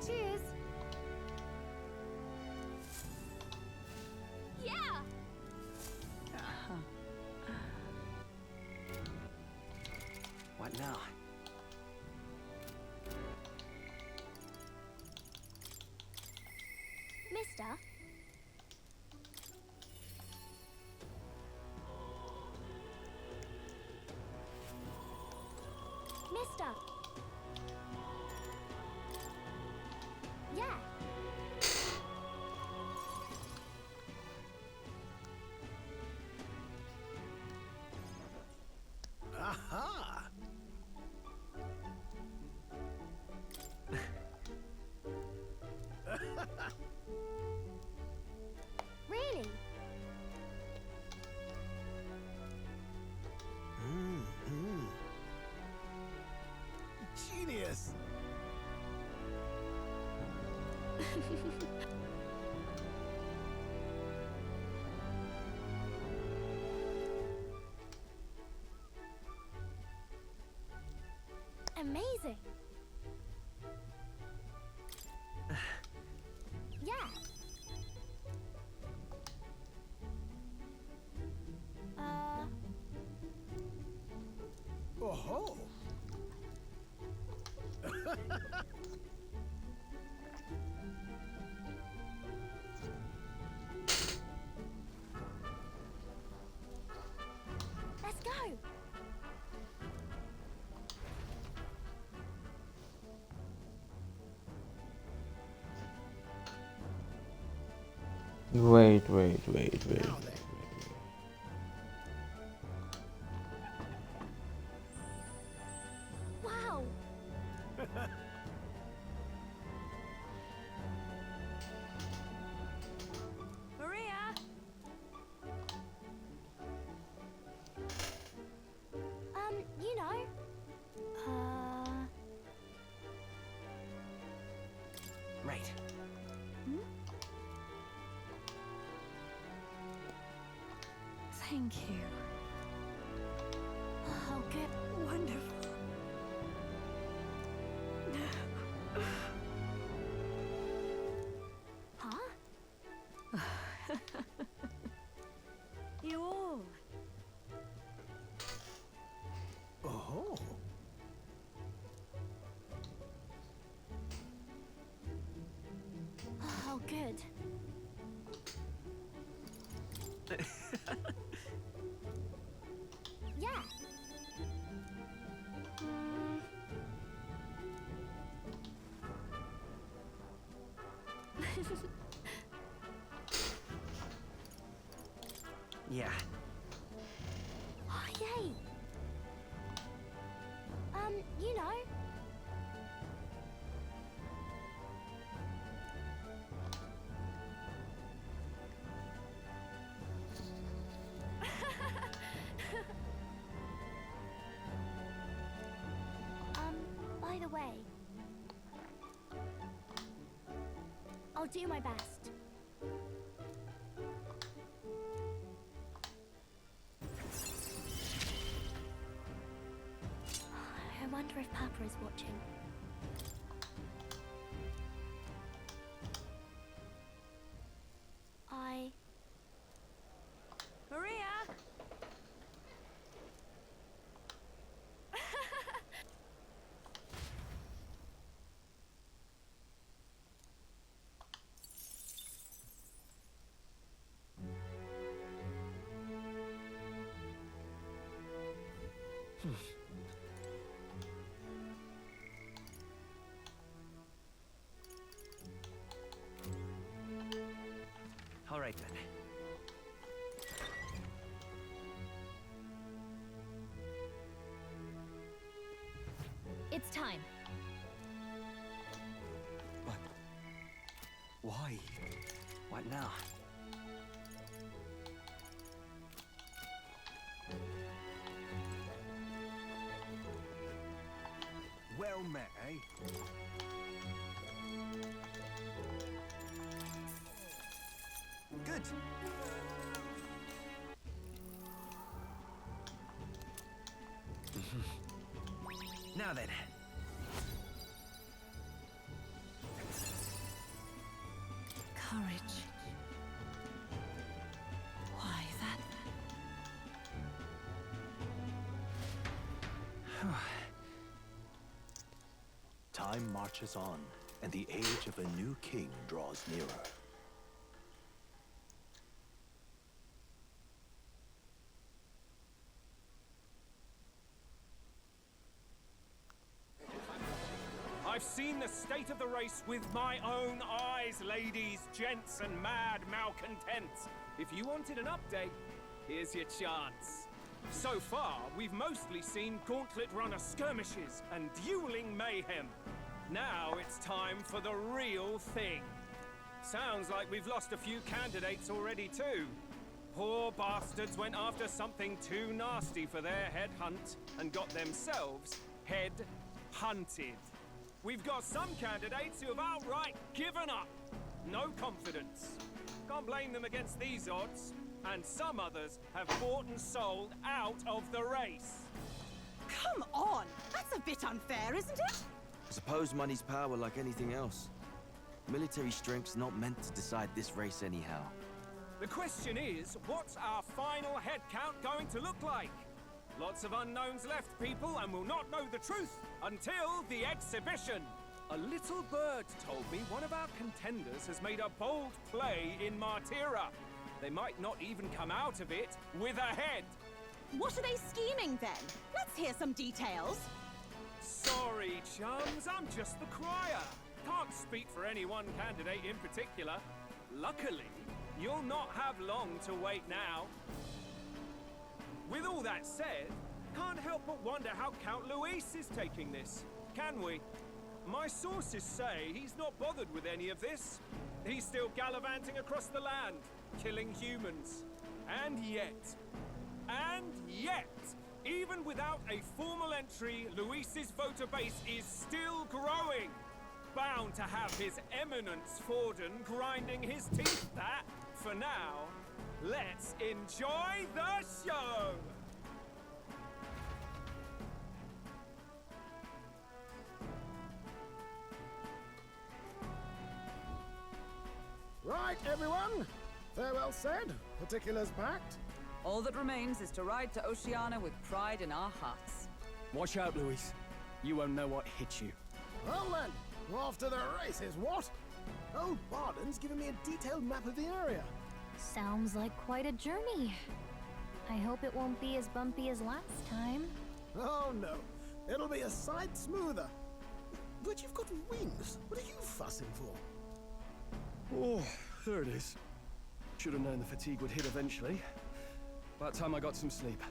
Speaker 8: Cheers.
Speaker 2: Yeah!
Speaker 4: What now?
Speaker 2: Mister? Mister? Yeah.
Speaker 6: Aha!
Speaker 2: Really?
Speaker 6: Mm-hmm. Genius!
Speaker 2: Amazing. Yeah.
Speaker 6: Oh-ho!
Speaker 2: Let's go.
Speaker 1: Wait.
Speaker 6: Now then.
Speaker 2: Wow.
Speaker 8: Maria!
Speaker 2: You know.
Speaker 4: Right.
Speaker 8: Thank you.
Speaker 2: Oh, good.
Speaker 8: Wonderful.
Speaker 2: Huh?
Speaker 8: You all.
Speaker 6: Oh.
Speaker 2: Oh, good. Yeah.
Speaker 4: Yeah.
Speaker 2: Oh, yay. You know. By the way, I'll do my best. I wonder if Papa is watching.
Speaker 8: Maria!
Speaker 4: All right then.
Speaker 2: It's time.
Speaker 4: What? right now.
Speaker 3: Well met, eh? Good.
Speaker 4: Now then.
Speaker 5: Courage. Why, that...
Speaker 6: Time marches on, and the age of a new king draws nearer.
Speaker 10: I've seen the state of the race with my own eyes, ladies, gents, and mad malcontents. If you wanted an update, here's your chance. So far, we've mostly seen gauntlet runner skirmishes and dueling mayhem. Now it's time for the real thing. Sounds like we've lost a few candidates already too. Poor bastards went after something too nasty for their head hunt and got themselves head hunted. We've got some candidates who have outright given up. No confidence. Can't blame them against these odds. And some others have bought and sold out of the race.
Speaker 8: Come on! That's a bit unfair, isn't it?
Speaker 11: I suppose money's power like anything else. Military strength's not meant to decide this race anyhow.
Speaker 10: The question is, what's our final head count going to look like? Lots of unknowns left, people, and we'll not know the truth until the exhibition. A little bird told me one of our contenders has made a bold play in Martira. They might not even come out of it with a head.
Speaker 8: What are they scheming then? Let's hear some details.
Speaker 10: Sorry, chums, I'm just the crier. Can't speak for any one candidate in particular. Luckily, you'll not have long to wait now. With all that said, can't help but wonder how Count Luis is taking this, can we? My sources say he's not bothered with any of this. He's still gallivanting across the land, killing humans. And yet, even without a formal entry, Luis's voter base is still growing. Bound to have his eminence Forden grinding his teeth. That, for now, let's enjoy the show!
Speaker 7: Right, everyone. Farewell said, particulars packed.
Speaker 12: All that remains is to ride to Oceania with pride in our hearts.
Speaker 10: Watch out, Luis. You won't know what hit you.
Speaker 7: Well then, off to the races, what? Old Barden's given me a detailed map of the area.
Speaker 2: Sounds like quite a journey. I hope it won't be as bumpy as last time.
Speaker 7: Oh no, it'll be a sight smoother. But you've got wings. What are you fussing for?
Speaker 10: Oh, there it is. Should have known the fatigue would hit eventually. About time I got some sleep.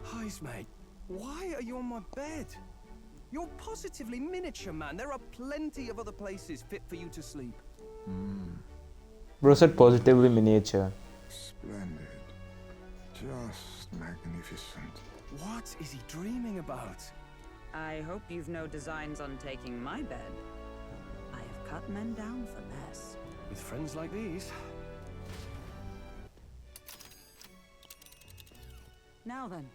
Speaker 10: Heis, mate. Why are you on my bed? You're positively miniature, man. There are plenty of other places fit for you to sleep.
Speaker 1: Bro said positively miniature.
Speaker 7: Splendid. Just magnificent.
Speaker 10: What is he dreaming about?
Speaker 12: I hope you've no designs on taking my bed. I have cut men down for less.
Speaker 10: With friends like these.
Speaker 12: Now then.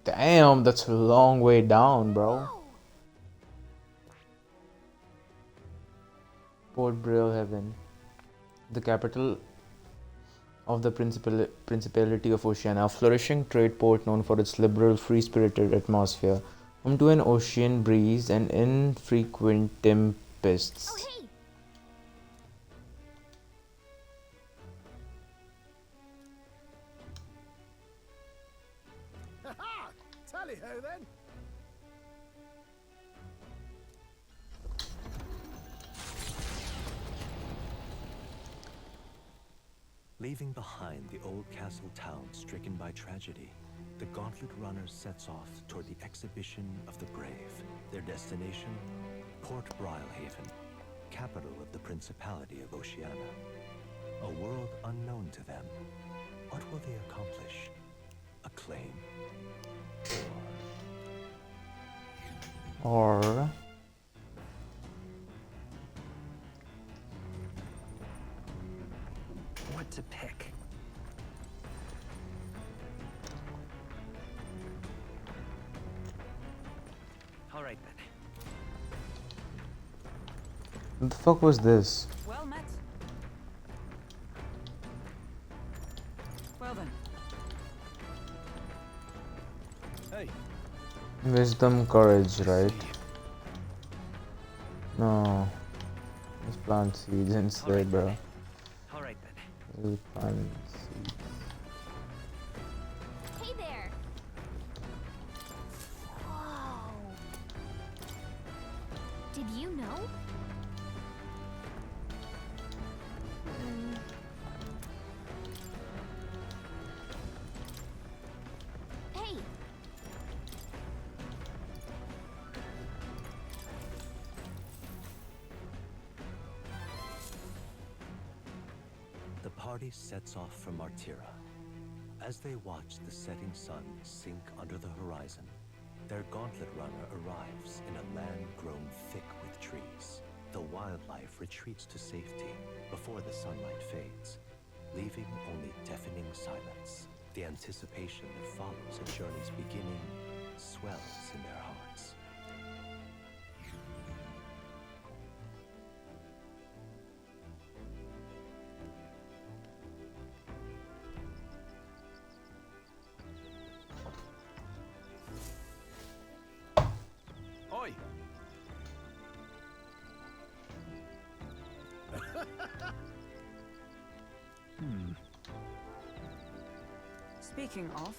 Speaker 1: Damn, that's a long way down, bro. Port Brealhaven, the capital of the Principality of Oceania, a flourishing trade port known for its liberal, free-spirited atmosphere, home to an ocean breeze and infrequent tempests.
Speaker 2: Oh, hey!
Speaker 7: Ha-ha! Tally-ho then.
Speaker 6: Leaving behind the old castle town stricken by tragedy, the Gauntlet Runner sets off toward the exhibition of the brave. Their destination, Port Brilehaven, capital of the Principality of Oceania. A world unknown to them. What will they accomplish? Acclaim?
Speaker 1: Or
Speaker 4: What to pick? All right then.
Speaker 1: what the fuck was this?
Speaker 12: Well met. Well then.
Speaker 3: Hey.
Speaker 1: Wisdom, courage, right? No. Let's plant seeds instead, bro.
Speaker 4: All right then.
Speaker 1: We'll plant seeds.
Speaker 2: Hey there. Whoa. Did you know? Hey.
Speaker 6: The party sets off from Martira. As they watch the setting sun sink under the horizon, their Gauntlet Runner arrives in a land grown thick with trees. The wildlife retreats to safety before the sunlight fades, leaving only deafening silence. The anticipation that follows a journey's beginning swells in their hearts.
Speaker 3: Oi!
Speaker 12: Speaking of,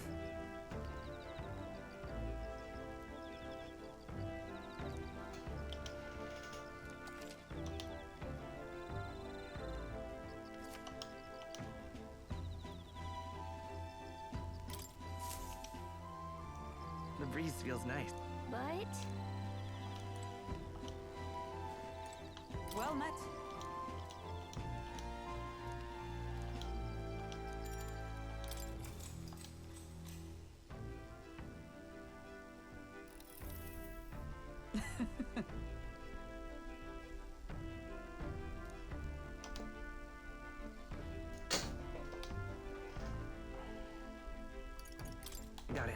Speaker 4: The breeze feels nice.
Speaker 2: But
Speaker 12: well met.
Speaker 4: Got it.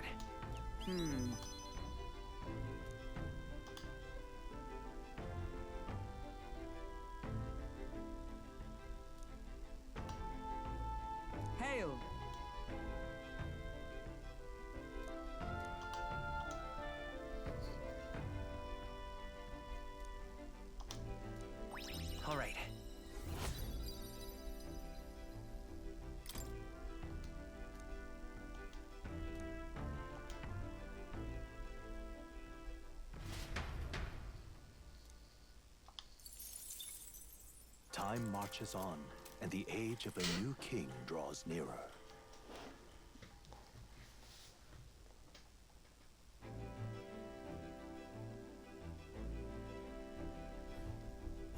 Speaker 12: Hail.
Speaker 4: All right.
Speaker 6: Time marches on, and the age of a new king draws nearer.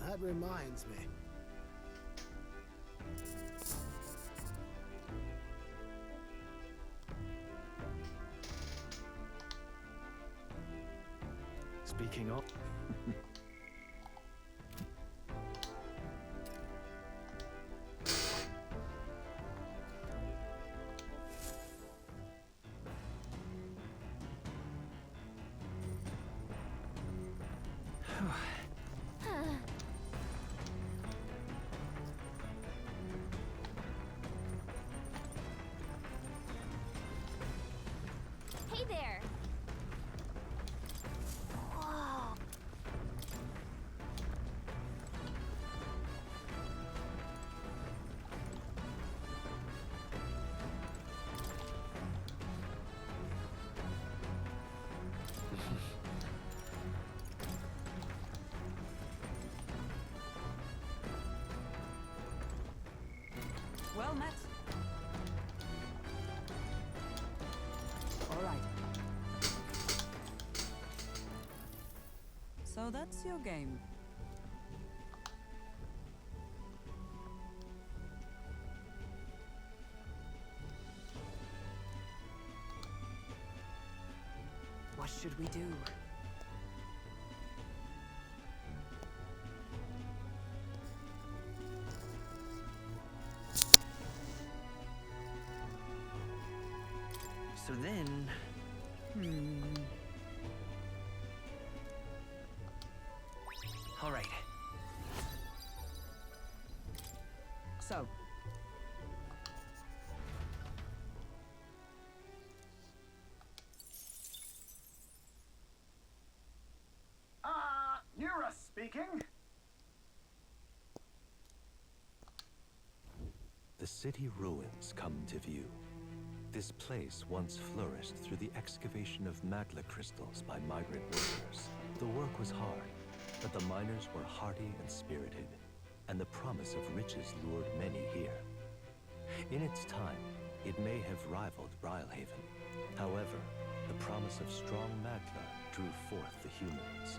Speaker 7: That reminds me.
Speaker 3: Speaking of...
Speaker 2: hey there. Whoa.
Speaker 12: Well met. So that's your game.
Speaker 4: What should we do? So then... All right.
Speaker 12: So,
Speaker 7: Nura speaking.
Speaker 6: The city ruins come to view. This place once flourished through the excavation of magla crystals by migrant workers. The work was hard, but the miners were hardy and spirited, and the promise of riches lured many here. In its time, it may have rivaled Brylehaven. However, the promise of strong magla drew forth the humans.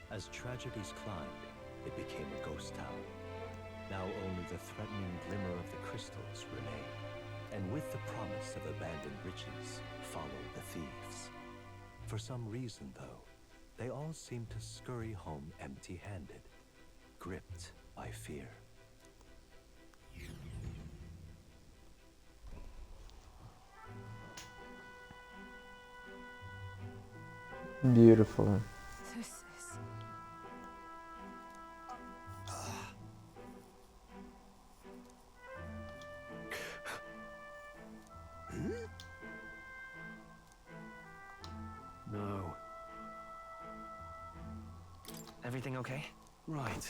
Speaker 6: As tragedies climbed, it became a ghost town. Now only the threatening glimmer of the crystals remain. And with the promise of abandoned riches followed the thieves. For some reason, though, they all seem to scurry home empty-handed, gripped by fear.
Speaker 1: Beautiful.
Speaker 12: this is...
Speaker 3: No.
Speaker 4: Everything okay?
Speaker 3: Right.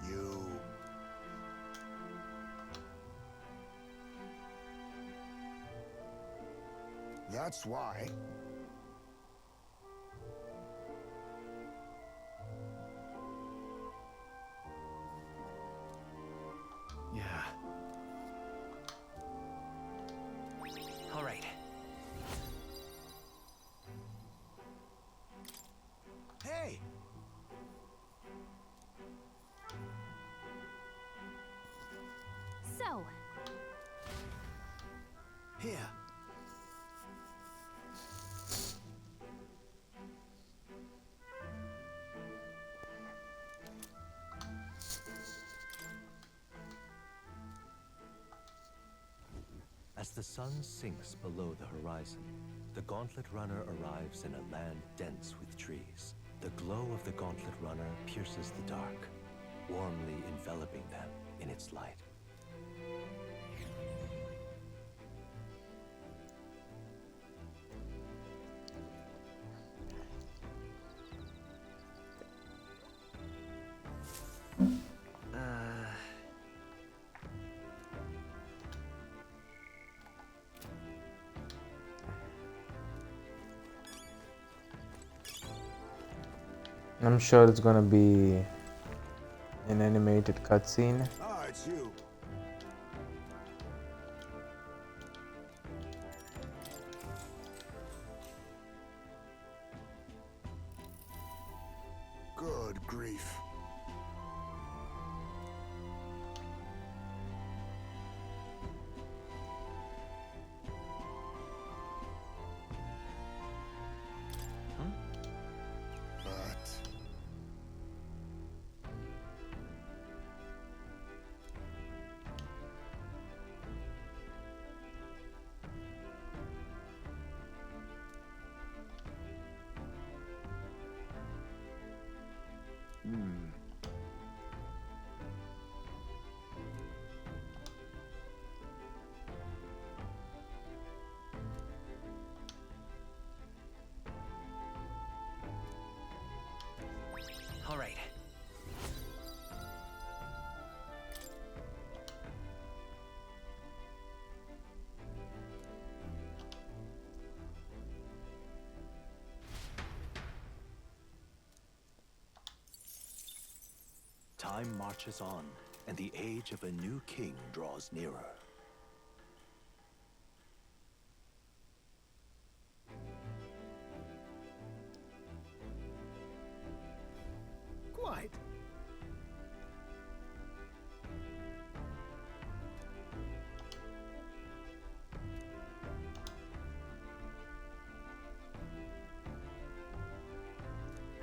Speaker 7: You. That's why.
Speaker 3: Yeah.
Speaker 4: All right.
Speaker 7: Hey!
Speaker 2: So,
Speaker 7: Here.
Speaker 6: As the sun sinks below the horizon, the Gauntlet Runner arrives in a land dense with trees. The glow of the Gauntlet Runner pierces the dark, warmly enveloping them in its light.
Speaker 1: I'm sure it's gonna be an animated cutscene.
Speaker 7: Ah, it's you. Good grief. But
Speaker 6: Time marches on, and the age of a new king draws nearer.
Speaker 7: Quite.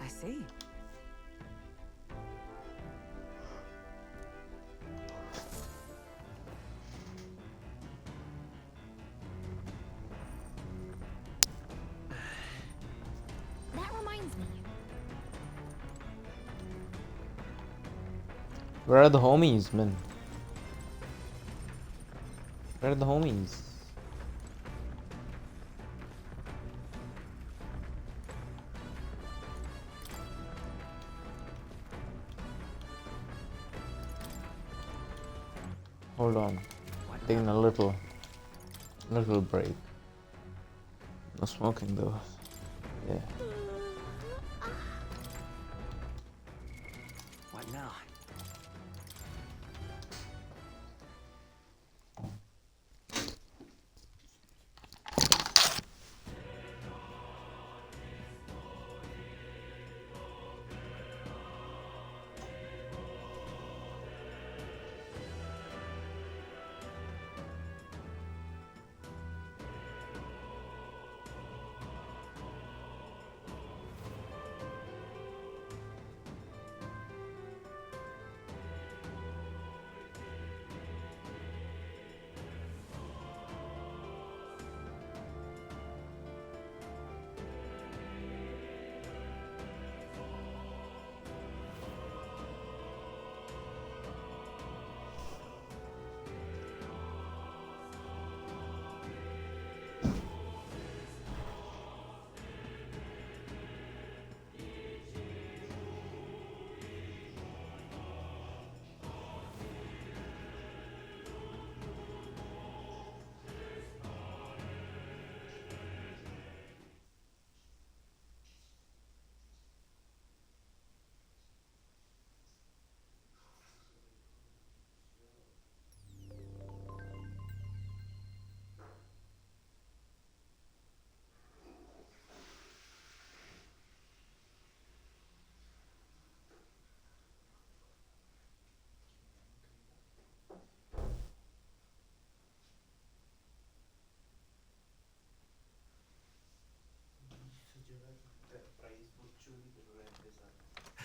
Speaker 12: I see.
Speaker 2: That reminds me.
Speaker 1: Where are the homies, man? Where are the homies? Hold on. Taking a little break. No smoking though. Yeah.
Speaker 4: What now?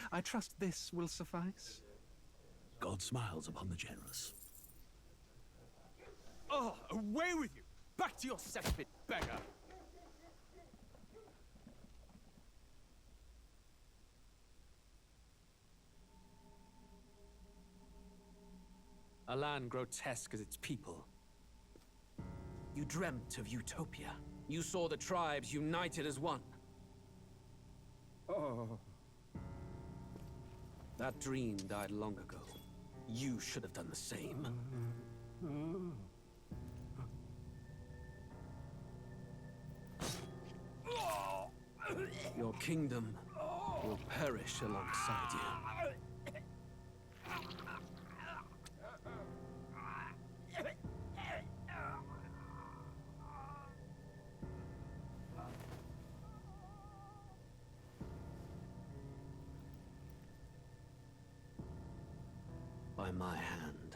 Speaker 3: I trust this will suffice.
Speaker 6: God smiles upon the generous.
Speaker 10: Oh, away with you! Back to your cesspit, beggar! A land grotesque as its people. You dreamt of utopia. You saw the tribes united as one. Oh. That dream died long ago. You should have done the same. Your kingdom will perish alongside you. By my hand.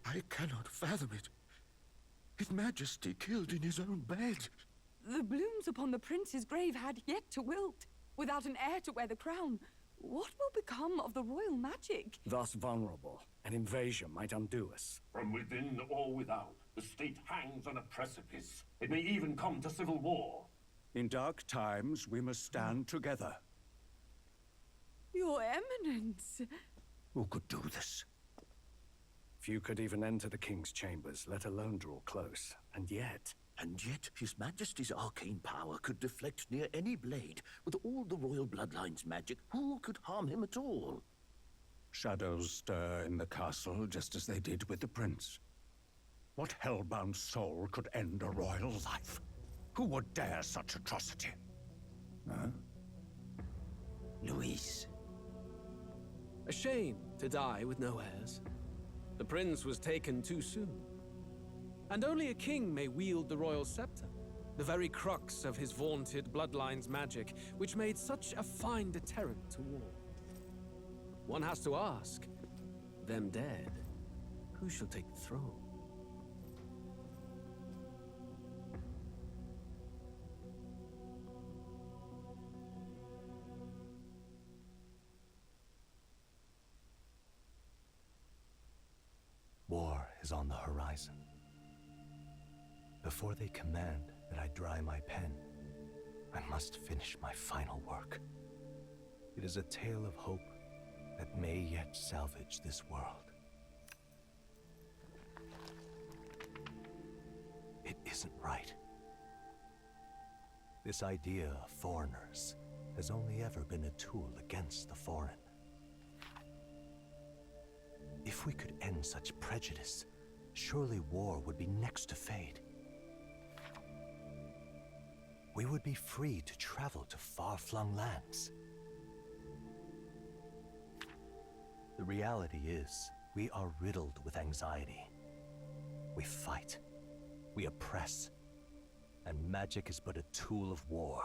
Speaker 13: I cannot fathom it. His Majesty killed in his own bed.
Speaker 14: The blooms upon the prince's grave had yet to wilt. Without an heir to wear the crown, what will become of the royal magic?
Speaker 15: Thus vulnerable, an invasion might undo us.
Speaker 16: From within or without, the state hangs on a precipice. It may even come to civil war.
Speaker 15: In dark times, we must stand together.
Speaker 14: Your Eminence!
Speaker 15: Who could do this? Few could even enter the king's chambers, let alone draw close. And yet,
Speaker 13: His Majesty's arcane power could deflect near any blade. With all the royal bloodline's magic, who could harm him at all?
Speaker 15: shadows stir in the castle just as they did with the prince. What hellbound soul could end a royal life? Who would dare such atrocity? Huh?
Speaker 13: Luis,
Speaker 10: shame to die with no heirs. The prince was taken too soon. And only a king may wield the royal scepter, the very crux of his vaunted bloodline's magic, which made such a fine deterrent to war. One has to ask, them dead, who shall take the throne?
Speaker 6: War is on the horizon. Before they command that I dry my pen, I must finish my final work. It is a tale of hope that may yet salvage this world. It isn't right. This idea of foreigners has only ever been a tool against the foreign. If we could end such prejudice, surely war would be next to fade. We would be free to travel to far-flung lands. The reality is, we are riddled with anxiety. We fight, we oppress, and magic is but a tool of war.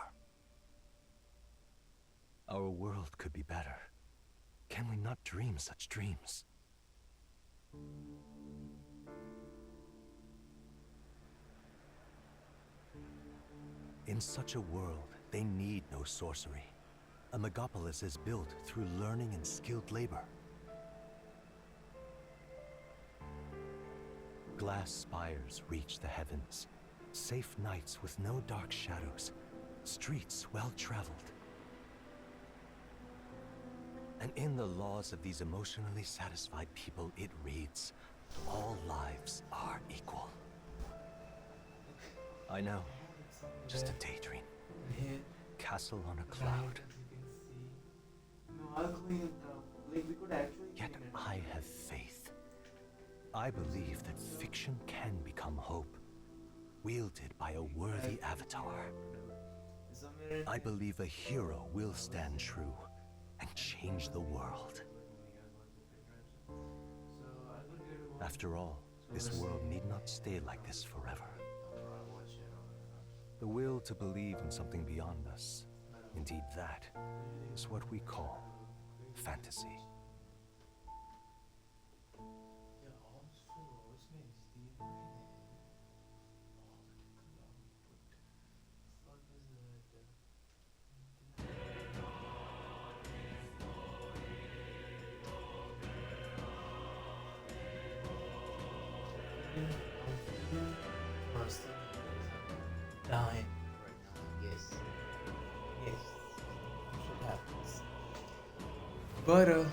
Speaker 6: Our world could be better. Can we not dream such dreams? In such a world, they need no sorcery. A megapolis is built through learning and skilled labor. Glass spires reach the heavens, safe nights with no dark shadows, streets well-traveled. And in the laws of these emotionally satisfied people, it reads, all lives are equal. I know, just a daydream. Castle on a cloud. Yet I have faith. I believe that fiction can become hope, wielded by a worthy avatar. I believe a hero will stand true and change the world. After all, this world need not stay like this forever. The will to believe in something beyond us, indeed that, is what we call fantasy.
Speaker 1: Dying right now, yes. Yes. Shit happens. But, you know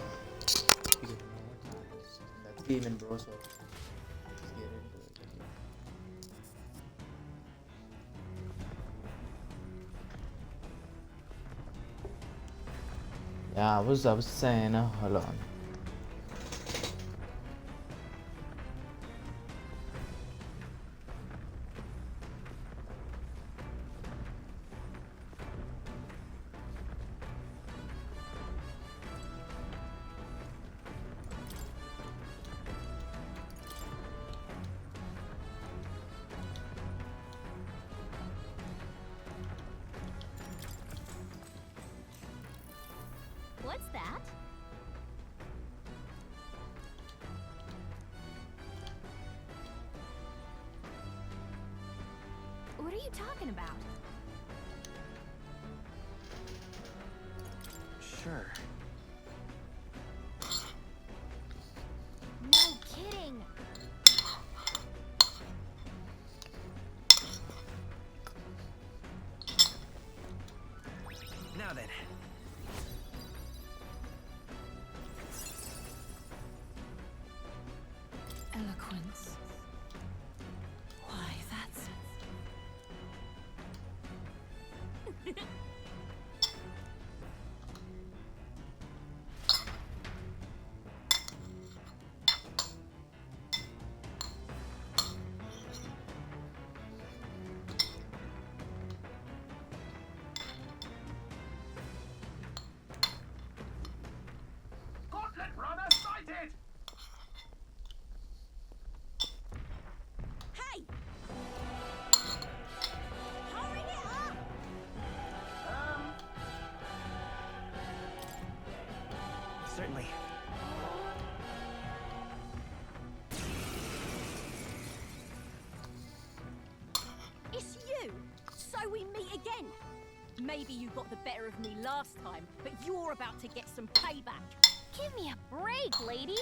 Speaker 1: what happens. That's gaming, bro, so let's get into it. Yeah, I was saying, hold on.
Speaker 2: What's that? What are you talking about?
Speaker 4: Sure.
Speaker 2: No kidding.
Speaker 4: Now then.
Speaker 5: Eloquence. Why, that's...
Speaker 16: Gauntlet
Speaker 4: Certainly.
Speaker 2: It's you! So we meet again! Maybe you got the better of me last time, but you're about to get some payback. Give me a break, lady!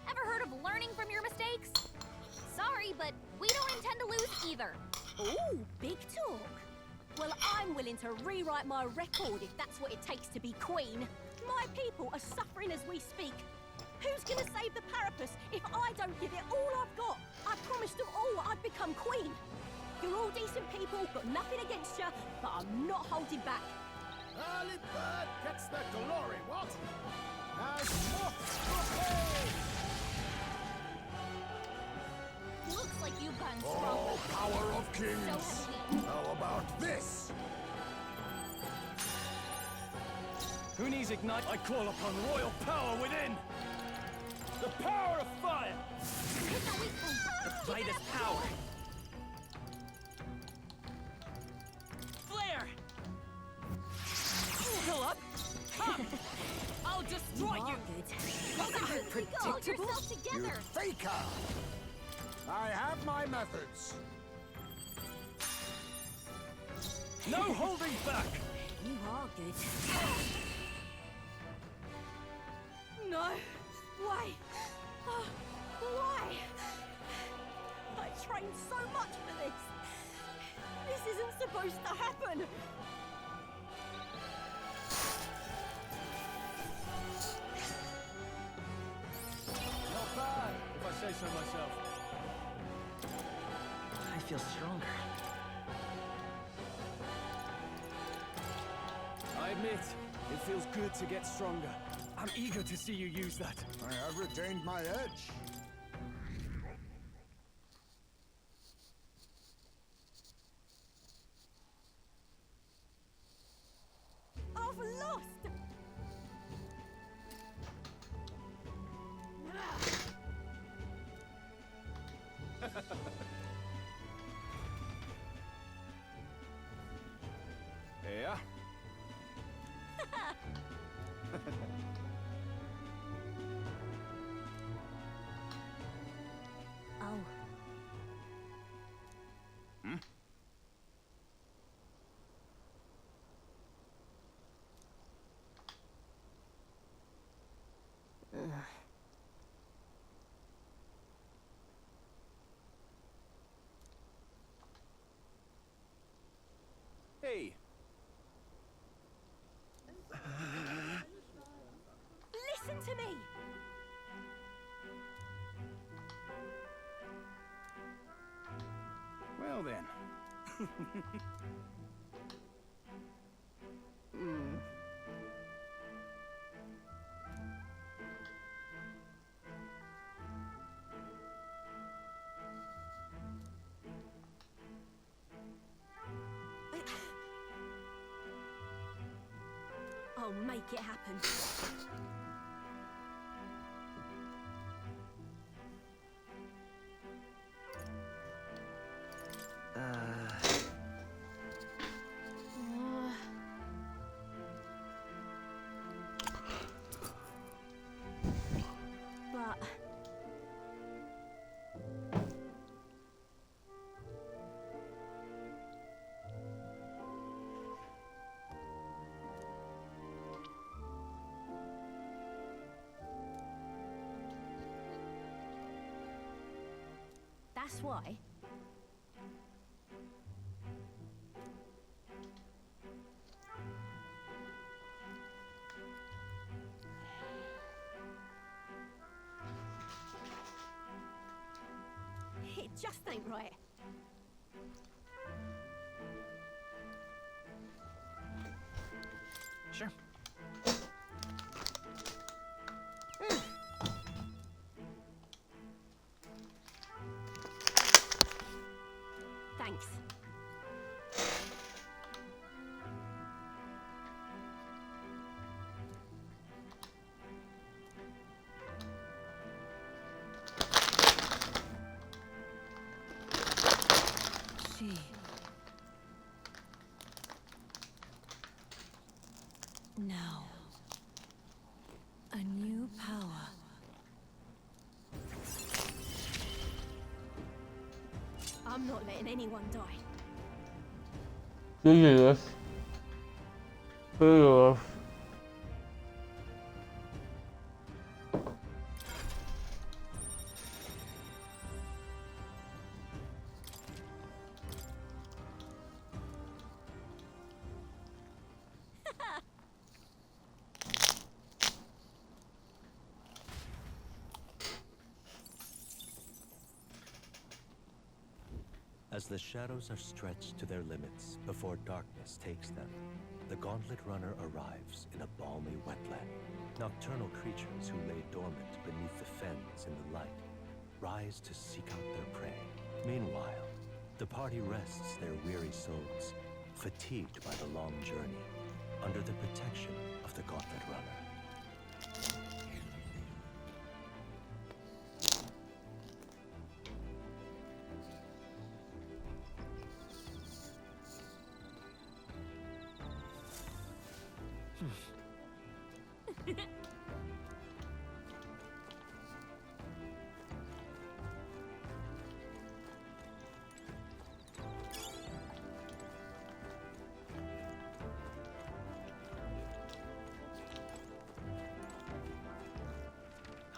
Speaker 2: Ever heard of learning from your mistakes? Sorry, but we don't intend to lose either. Ooh, big talk. Well, I'm willing to rewrite my record if that's what it takes to be queen. My people are suffering as we speak. Who's gonna save the Parapus if I don't give it all I've got? I promised them all I'd become queen. You're all decent people, got nothing against you, but I'm not holding back.
Speaker 7: Early bird gets the glory, what? As moths to
Speaker 2: Looks like you've gotten
Speaker 7: Oh,
Speaker 2: stronger.
Speaker 7: power of kings!
Speaker 2: So have we.
Speaker 7: How about this?
Speaker 10: Who needs ignite? I call upon royal power within! The power of fire!
Speaker 4: The Midas power! Flare!
Speaker 14: Fill up! Come! I'll destroy you!
Speaker 7: Wasn't it
Speaker 2: Hold yourself
Speaker 7: You
Speaker 2: together!
Speaker 7: faker! I have my methods.
Speaker 10: No holding back!
Speaker 2: You are good.
Speaker 14: No! Why? Oh, why? I trained so much for this! This isn't supposed to happen!
Speaker 10: Not bad, if I say so myself.
Speaker 4: I feel stronger.
Speaker 10: I admit, it feels good to get stronger. I'm eager to see you use that.
Speaker 7: I have retained my edge.
Speaker 14: I've lost!
Speaker 10: Yeah?
Speaker 2: Oh.
Speaker 10: Hmm? Hey!
Speaker 2: Listen to me!
Speaker 10: Well then.
Speaker 2: I'll make it happen. But that's why. It just ain't right.
Speaker 4: Sure.
Speaker 2: Thanks.
Speaker 5: A new power.
Speaker 2: I'm not letting anyone die.
Speaker 1: Jesus. Jesus.
Speaker 6: As the shadows are stretched to their limits before darkness takes them, the Gauntlet Runner arrives in a balmy wetland. Nocturnal creatures who lay dormant beneath the fens in the light rise to seek out their prey. Meanwhile, the party rests their weary souls, fatigued by the long journey, under the protection of the Gauntlet Runner.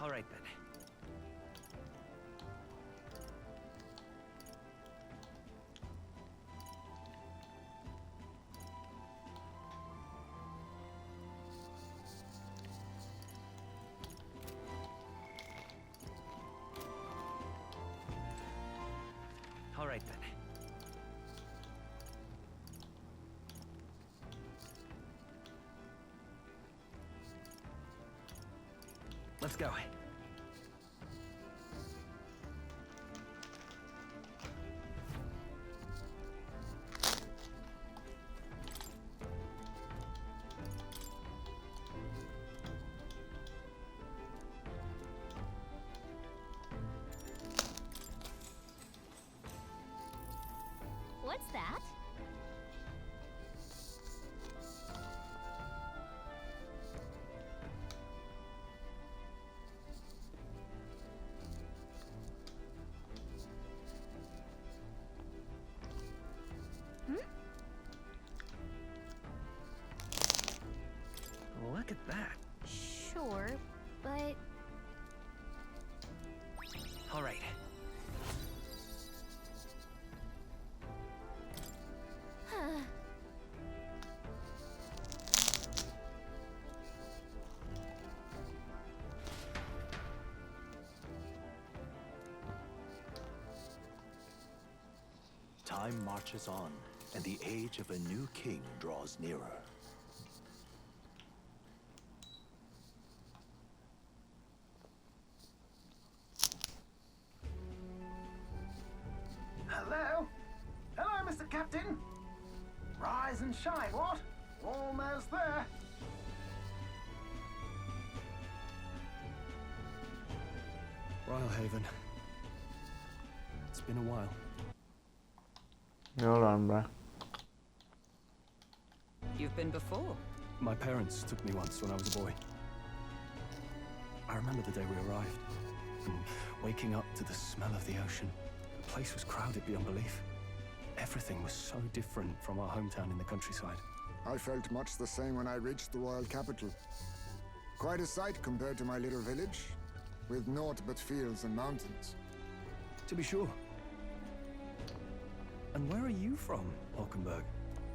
Speaker 4: All right, then. All right, then. Let's go.
Speaker 2: What's that?
Speaker 4: Look at that.
Speaker 2: Sure, but...
Speaker 4: All right.
Speaker 6: Time marches on, and the age of a new king draws nearer.
Speaker 7: Hello? Hello, Mr. Captain? Rise and shine, what? Almost there.
Speaker 3: Rhylehaven. It's been a while.
Speaker 1: Hold on, bruh.
Speaker 12: You've been before?
Speaker 3: My parents took me once when I was a boy. I remember the day we arrived, and waking up to the smell of the ocean. The place was crowded beyond belief. Everything was so different from our hometown in the countryside.
Speaker 17: I felt much the same when I reached the royal capital. Quite a sight compared to my little village, with naught but fields and mountains.
Speaker 3: To be sure. And where are you from, Hulkenberg?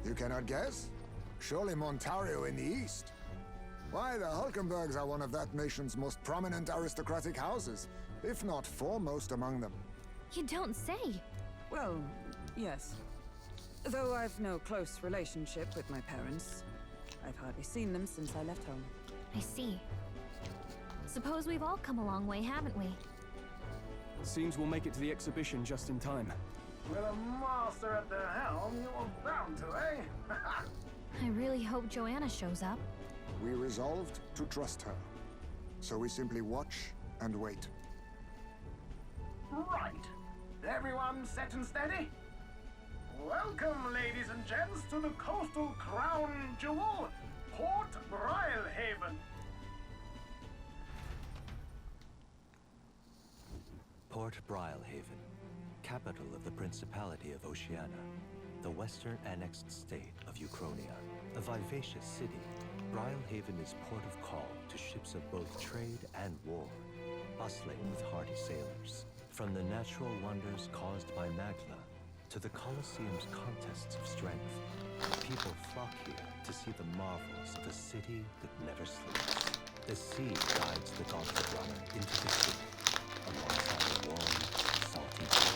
Speaker 17: You cannot guess? Surely Montario in the east. Why, the Hulkenbergs are one of that nation's most prominent aristocratic houses, if not foremost among them.
Speaker 2: You don't say.
Speaker 12: Well, yes. Though I've no close relationship with my parents, I've hardly seen them since I left home.
Speaker 2: I see. Suppose we've all come a long way, haven't we?
Speaker 3: Seems we'll make it to the exhibition just in time.
Speaker 7: With a master at the helm, you're bound to, eh?
Speaker 2: I really hope Joanna shows up.
Speaker 17: We resolved to trust her. So we simply watch and wait.
Speaker 7: Right. Everyone set and steady? Welcome, ladies and gents, to the coastal crown jewel, Port Rhylehaven.
Speaker 6: Port Brilehaven, capital of the Principality of Oceania, the western annexed state of Uchronia. A vivacious city, Brilehaven is port of call to ships of both trade and war, bustling with hardy sailors. From the natural wonders caused by Magla to the Colosseum's contests of strength, people flock here to see the marvels of a city that never sleeps. The sea guides the gauntlet runner into the sea, alongside the warm, salty breeze.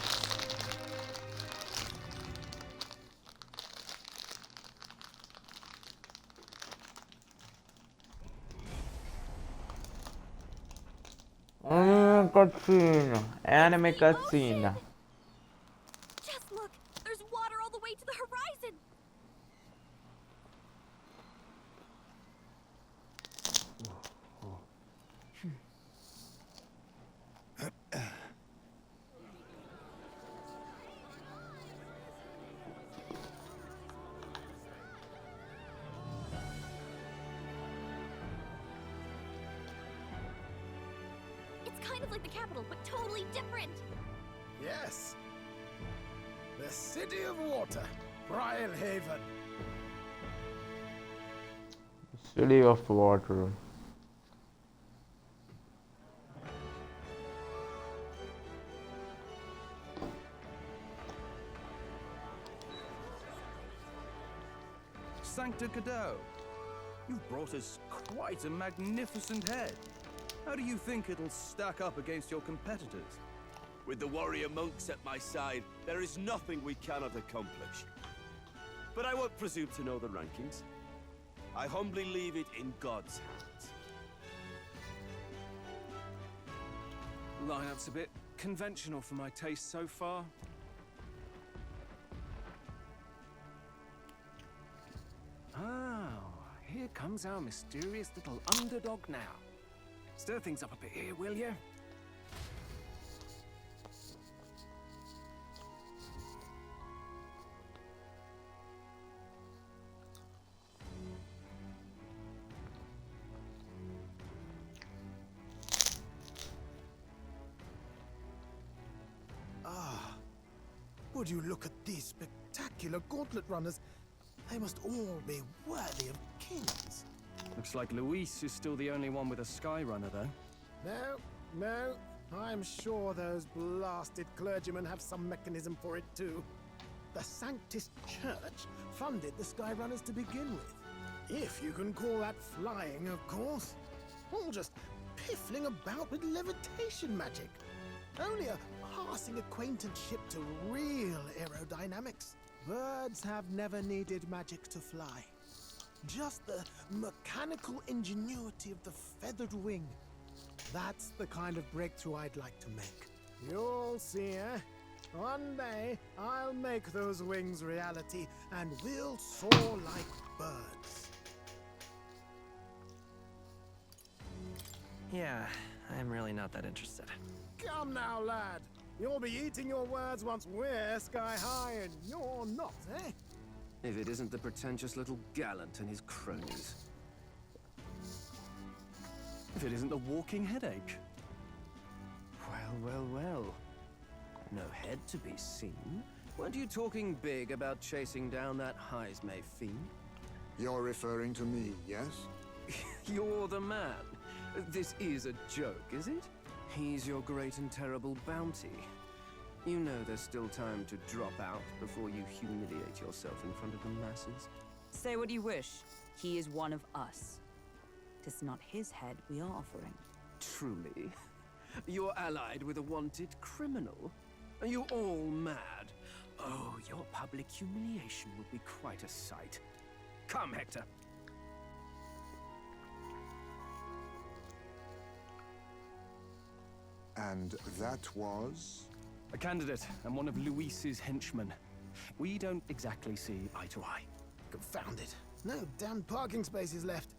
Speaker 1: Cutscene. Anime cutscene.
Speaker 2: Just look, there's water all the way to the horizon. It's kind of like the capital, but totally different.
Speaker 7: Yes. The City of Water, Brilehaven.
Speaker 1: City of Water.
Speaker 18: Sancta Cadeau, you've brought us quite a magnificent head. How do you think it'll stack up against your competitors?
Speaker 11: With the warrior monks at my side, there is nothing we cannot accomplish. But I won't presume to know the rankings. I humbly leave it in God's hands.
Speaker 10: Lineup's a bit conventional for my taste so far. Oh, here comes our mysterious little underdog now. Stir things up a bit here, will you?
Speaker 7: Would you look at these spectacular gauntlet runners? They must all be worthy of kings.
Speaker 10: Looks like Luis is still the only one with a sky runner, though.
Speaker 7: No. I'm sure those blasted clergymen have some mechanism for it too. The Sanctus Church funded the Skyrunners to begin with. If you can call that flying, of course. All just piffling about with levitation magic. Only a passing acquaintanceship to real aerodynamics. Birds have never needed magic to fly. Just the mechanical ingenuity of the feathered wing. That's the kind of breakthrough I'd like to make. You'll see, eh? One day, I'll make those wings reality, and we'll soar like birds.
Speaker 4: Yeah, I'm really not that interested.
Speaker 7: Come now, lad. You'll be eating your words once we're sky high and you're not, eh?
Speaker 10: If it isn't the pretentious little gallant and his cronies. If it isn't the walking headache. Well. No head to be seen. Weren't you talking big about chasing down that Heismay fiend?
Speaker 17: You're referring to me, yes?
Speaker 10: You're the man. This is a joke, is it? He's your great and terrible bounty. You know there's still time to drop out before you humiliate yourself in front of the masses.
Speaker 12: Say what you wish. He is one of us. 'Tis not his head we are offering.
Speaker 10: Truly? You're allied with a wanted criminal? Are you all mad? Oh, your public humiliation would be quite a sight. Come, Hector.
Speaker 17: And that was?
Speaker 10: A candidate and one of Luis's henchmen. We don't exactly see eye to eye.
Speaker 7: Confound it. No damn parking spaces left.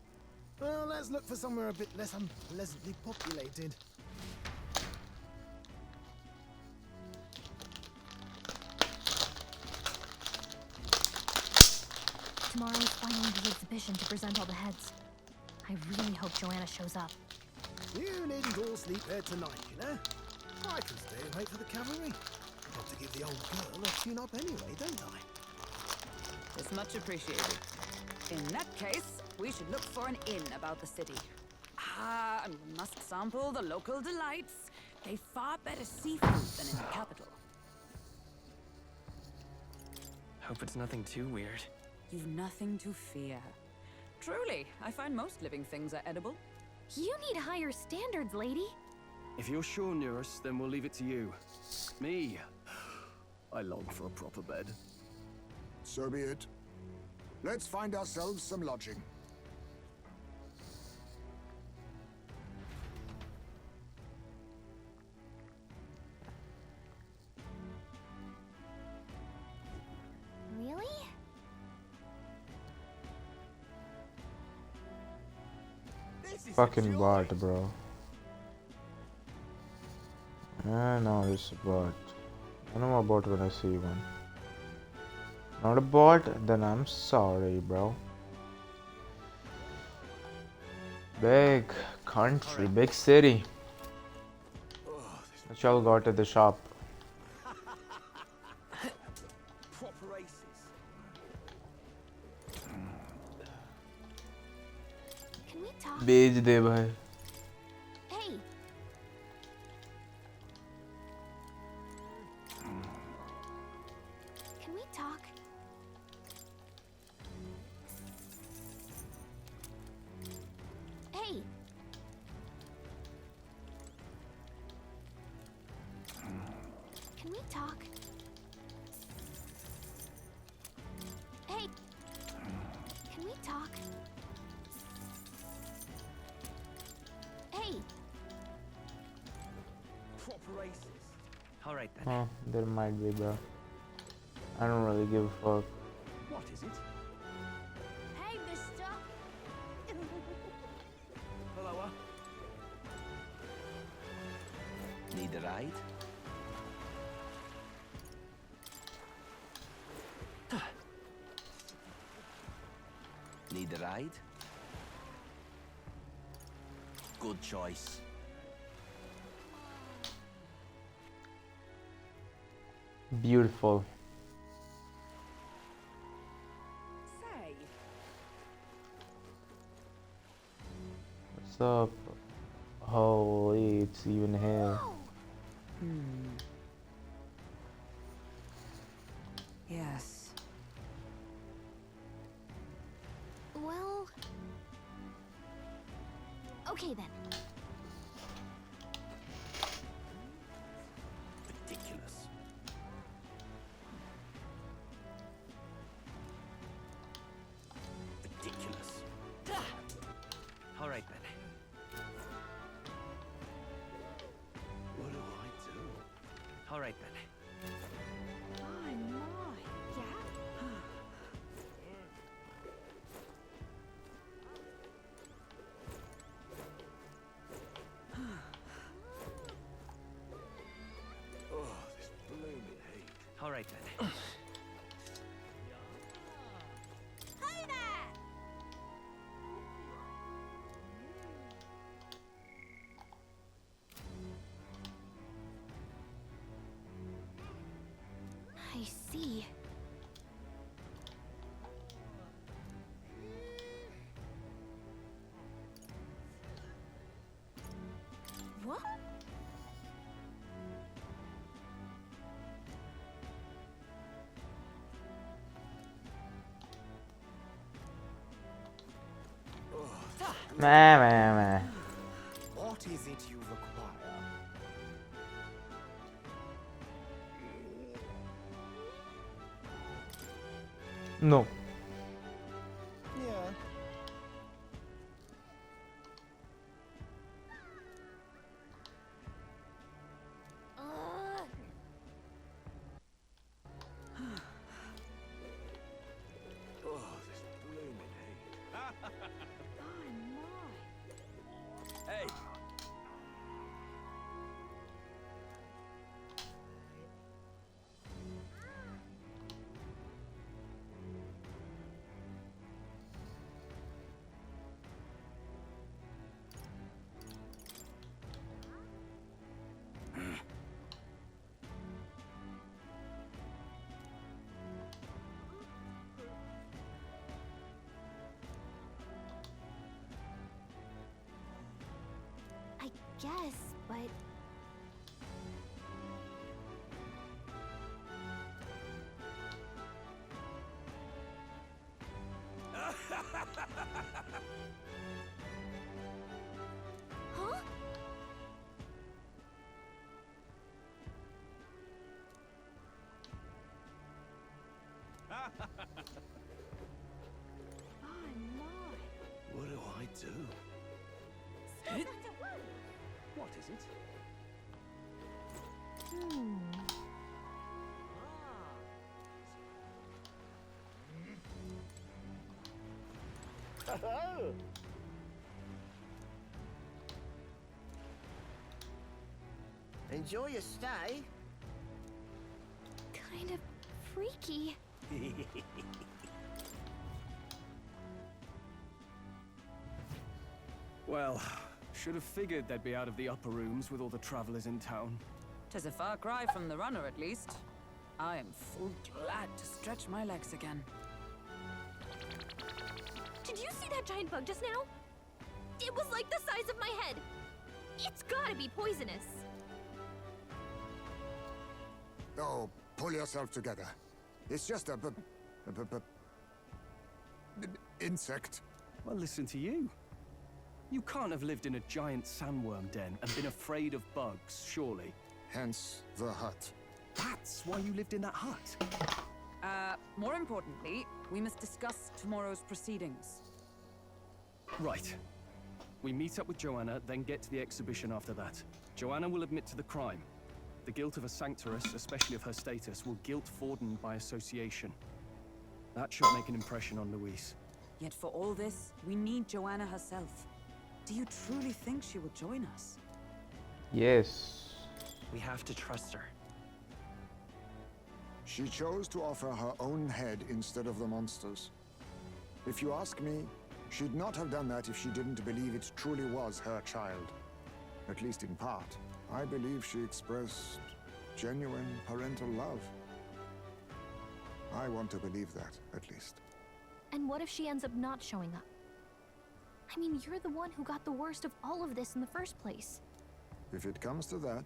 Speaker 7: Well, let's look for somewhere a bit less unpleasantly populated.
Speaker 2: Tomorrow is finally the exhibition to present all the heads. I really hope Joanna shows up.
Speaker 7: You needn't all sleep here tonight, you know? I can stay and wait for the cavalry. Got to give the old girl a tune-up anyway, don't I?
Speaker 12: It's much appreciated. In that case, we should look for an inn about the city. And we must sample the local delights. They've far better seafood than in the capital.
Speaker 4: Hope it's nothing too weird.
Speaker 12: You've nothing to fear. Truly, I find most living things are edible.
Speaker 2: You need higher standards, lady.
Speaker 18: If you're sure, Nurse, then we'll leave it to you. Me, I long for a proper bed.
Speaker 17: So be it. Let's find ourselves some lodging.
Speaker 2: Really?
Speaker 1: Fucking bot, bro. No, it's a bot. I know a bot when I see one. Not a bot, then I'm sorry, bro. Big country, big city. What y'all got at the shop?
Speaker 11: Proper races.
Speaker 2: Can we talk?
Speaker 1: बेच दे भाई.
Speaker 2: Hey. Can we talk? Hey. Can we talk? Hey. Can we talk? Hey.
Speaker 11: Proper races.
Speaker 4: All right then.
Speaker 1: Oh, there might be, bro. I don't really give a fuck.
Speaker 11: What is it?
Speaker 2: Hey, mister.
Speaker 11: Hello.
Speaker 4: Need a ride? Need a ride?
Speaker 11: Good choice.
Speaker 1: Beautiful.
Speaker 12: Say,
Speaker 1: What's up? Holy, it's even here.
Speaker 12: Yes.
Speaker 2: Well. Okay then.
Speaker 11: Ridiculous. Ridiculous.
Speaker 4: All right then.
Speaker 11: What do I do?
Speaker 4: All right then.
Speaker 11: Oh, this blooming heat.
Speaker 4: All right then.
Speaker 2: Hey there! I see. What?
Speaker 1: Meh, meh, meh.
Speaker 7: What is it you require?
Speaker 1: No.
Speaker 7: Yeah.
Speaker 11: Oh, this blooming heat. Hey.
Speaker 2: guess, but... Huh?
Speaker 11: What do I do? What is it?
Speaker 4: Enjoy your stay.
Speaker 2: Kind of freaky.
Speaker 18: Well, should have figured they'd be out of the upper rooms with all the travelers in town.
Speaker 12: 'Tis a far cry from the runner, at least. I am full glad to stretch my legs again.
Speaker 2: Did you see that giant bug just now? It was like the size of my head. It's gotta be poisonous.
Speaker 17: Oh, pull yourself together. It's just a insect.
Speaker 18: Well, listen to you. You can't have lived in a giant sandworm den and been afraid of bugs, surely.
Speaker 17: Hence the hut.
Speaker 18: That's why you lived in that hut.
Speaker 12: More importantly, we must discuss tomorrow's proceedings.
Speaker 18: Right. We meet up with Joanna, then get to the exhibition after that. Joanna will admit to the crime. The guilt of a sanctoress, especially of her status, will guilt Forden by association. That should make an impression on Louise.
Speaker 12: Yet for all this, we need Joanna herself. Do you truly think she will join us?
Speaker 1: Yes.
Speaker 4: We have to trust her.
Speaker 17: She chose to offer her own head instead of the monster's. If you ask me, she'd not have done that if she didn't believe it truly was her child. At least in part. I believe she expressed genuine parental love. I want to believe that, at least.
Speaker 2: And what if she ends up not showing up? I mean, you're the one who got the worst of all of this in the first place.
Speaker 17: If it comes to that,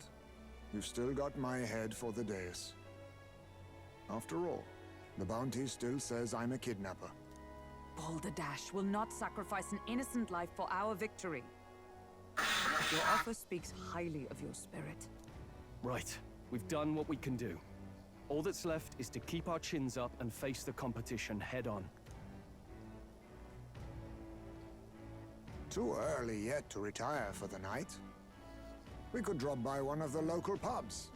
Speaker 17: you've still got my head for the dais. After all, the bounty still says I'm a kidnapper.
Speaker 12: Balderdash will not sacrifice an innocent life for our victory. Your offer speaks highly of your spirit.
Speaker 18: Right. We've done what we can do. All that's left is to keep our chins up and face the competition head on.
Speaker 17: Too early yet to retire for the night. We could drop by one of the local pubs.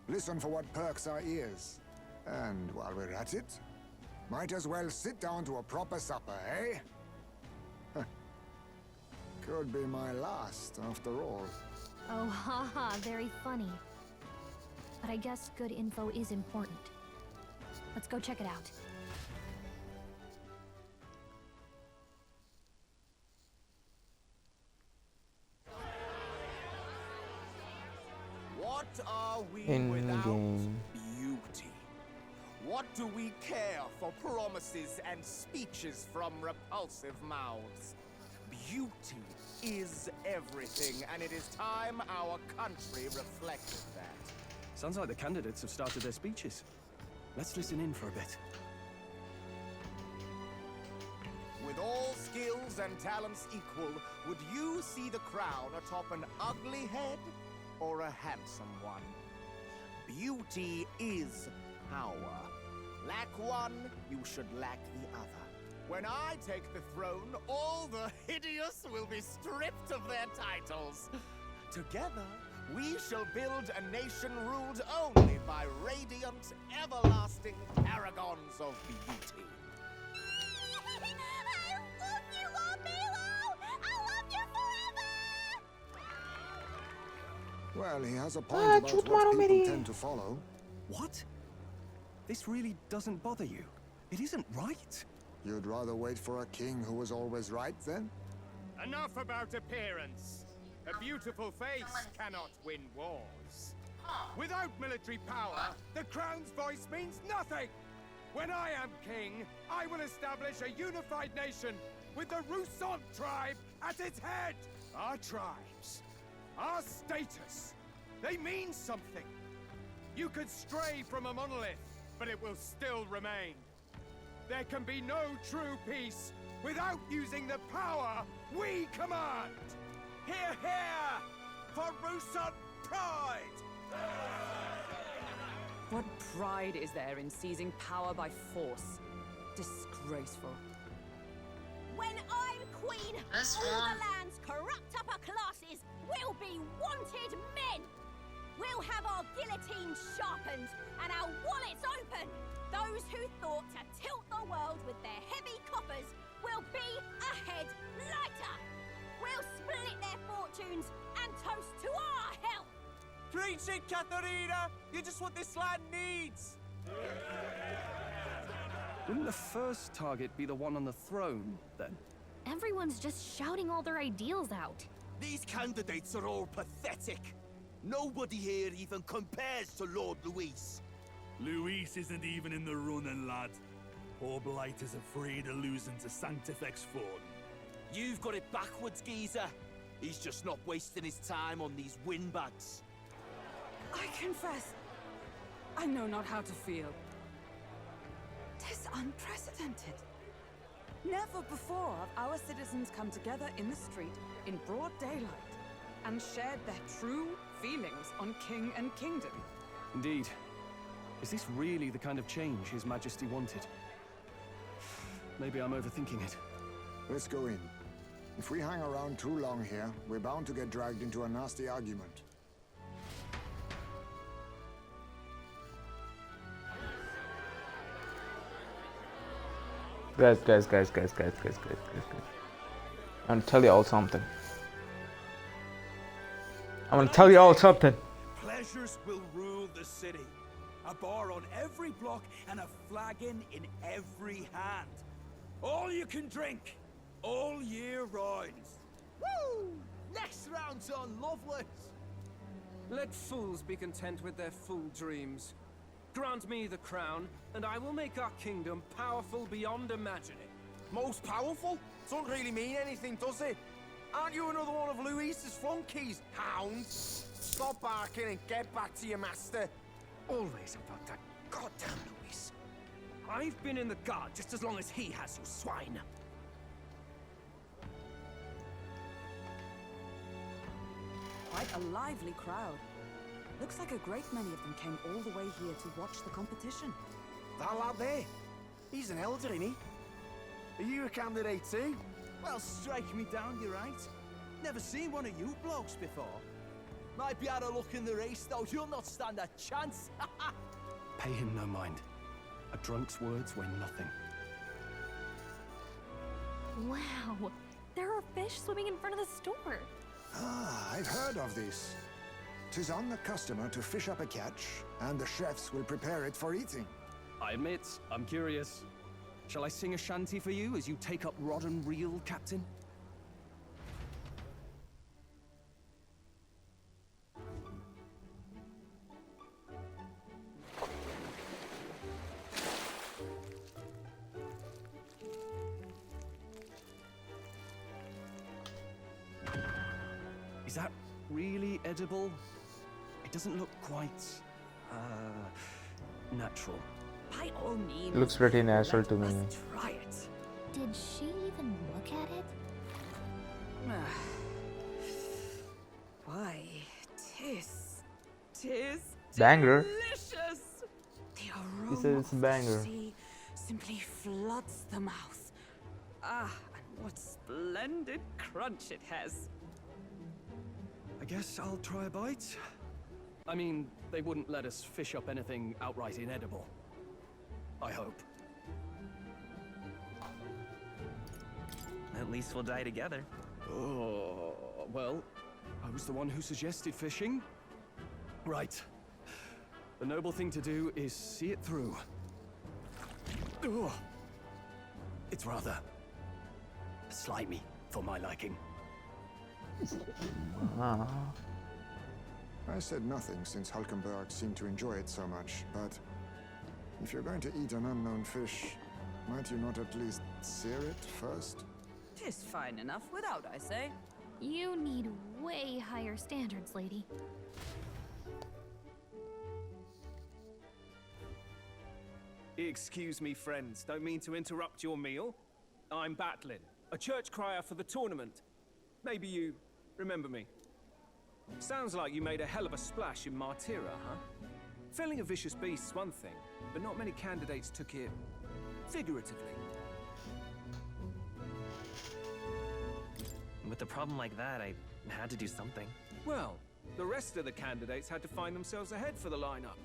Speaker 17: Listen for what perks our ears. And while we're at it, might as well sit down to a proper supper, eh? Could be my last, after all.
Speaker 2: Oh, haha, very funny. But I guess good info is important. Let's go check it out.
Speaker 19: What are we
Speaker 1: In
Speaker 19: without
Speaker 1: game.
Speaker 19: beauty? What do we care for promises and speeches from repulsive mouths? Beauty is everything, and it is time our country reflected that.
Speaker 18: Sounds like the candidates have started their speeches. Let's listen in for a bit.
Speaker 19: With all skills and talents equal, would you see the crown atop an ugly head or a handsome one? Beauty is power. Lack one, you should lack the other. When I take the throne, all the hideous will be stripped of their titles. Together, we shall build a nation ruled only by radiant, everlasting paragons of beauty.
Speaker 2: I love you, Milo! I love you forever!
Speaker 17: Well, he has a point about what people tend to follow.
Speaker 18: What? This really doesn't bother you? It isn't right.
Speaker 17: You'd rather wait for a king who was always right, then?
Speaker 10: Enough about appearance. A beautiful face cannot win wars. Without military power, the crown's voice means nothing. When I am king, I will establish a unified nation with the Roussant tribe at its head. Our tribes, Our status, they mean something. You could stray from a monolith, but it will still remain. There can be no true peace without using the power we command.
Speaker 11: Hear, hear! For Rusot pride!
Speaker 12: What pride is there in seizing power by force? Disgraceful.
Speaker 2: When I'm queen, all the land's corrupt upper classes will be wanted men. We'll have our guillotines sharpened and our wallets open. Those who thought to tilt the world with their heavy coffers will be a head lighter. We'll split their fortunes and toast to our health.
Speaker 11: Preach it, Katharina! You're just what this land needs!
Speaker 18: Wouldn't the first target be the one on the throne, then?
Speaker 20: Everyone's just shouting all their ideals out.
Speaker 11: These candidates are all pathetic. Nobody here even compares to Lord Luis.
Speaker 21: Luis isn't even in the running, lad. Poor Blight is afraid of losing to Sanctifex Ford.
Speaker 11: You've got it backwards, geezer. He's just not wasting his time on these windbags.
Speaker 12: I confess, I know not how to feel. 'Tis unprecedented. Never before have our citizens come together in the street in broad daylight and shared their true feelings on king and kingdom.
Speaker 18: Indeed. Is this really the kind of change His Majesty wanted? Maybe I'm overthinking it.
Speaker 17: Let's go in. If we hang around too long here, we're bound to get dragged into a nasty argument.
Speaker 1: Guys. I'm gonna tell you all something.
Speaker 11: Pleasures will rule the city. A bar on every block and a flagon in every hand. All you can drink, all year round.
Speaker 19: Woo! Next round's on Loveless.
Speaker 10: Let fools be content with their fool dreams. Grant me the crown, and I will make our kingdom powerful beyond imagining.
Speaker 19: Most powerful? Doesn't really mean anything, does it? Aren't you another one of Luis's flunkies, hounds? Stop barking and get back to your master.
Speaker 10: Always about that goddamn Luis. I've been in the guard just as long as he has, you swine.
Speaker 12: Quite a lively crowd. Looks like a great many of them came all the way here to watch the competition.
Speaker 19: That lad there, he's an elder, isn't he? Are you a candidate too?
Speaker 11: Well, strike me down, you're right. Never seen one of you blokes before. Might be out of luck in the race, though. You'll not stand a chance.
Speaker 18: Pay him no mind. A drunk's words weigh nothing.
Speaker 20: Wow, there are fish swimming in front of the store.
Speaker 17: Ah, I've heard of this. 'Tis on the customer to fish up a catch, and the chefs will prepare it for eating.
Speaker 18: I admit, I'm curious. Shall I sing a shanty for you as you take up rod and reel, Captain? Is that really edible? It doesn't look quite, natural.
Speaker 12: By all means.
Speaker 1: It looks pretty natural to me.
Speaker 12: Try it.
Speaker 20: Did she even look at it?
Speaker 12: Why, tis
Speaker 1: Banger.
Speaker 12: delicious. The aroma
Speaker 1: He said it's a banger.
Speaker 12: of the sea simply floods the mouth. Ah, and what splendid crunch it has.
Speaker 18: I guess I'll try a bite. I mean, they wouldn't let us fish up anything outright inedible. I hope.
Speaker 4: At least we'll die together.
Speaker 18: Oh, well, I was the one who suggested fishing. Right. The noble thing to do is see it through. Ugh. It's rather slimy for my liking.
Speaker 17: I said nothing since Hulkenberg seemed to enjoy it so much, but if you're going to eat an unknown fish, might you not at least sear it first?
Speaker 12: 'Tis fine enough without, I say.
Speaker 20: You need way higher standards, lady.
Speaker 10: Excuse me, friends. Don't mean to interrupt your meal. I'm Batlin, a church crier for the tournament. Maybe you remember me. Sounds like you made a hell of a splash in Martira, huh? Felling a vicious beast's one thing, but not many candidates took it figuratively.
Speaker 4: With a problem like that, I had to do something.
Speaker 10: Well, the rest of the candidates had to find themselves ahead for the lineup.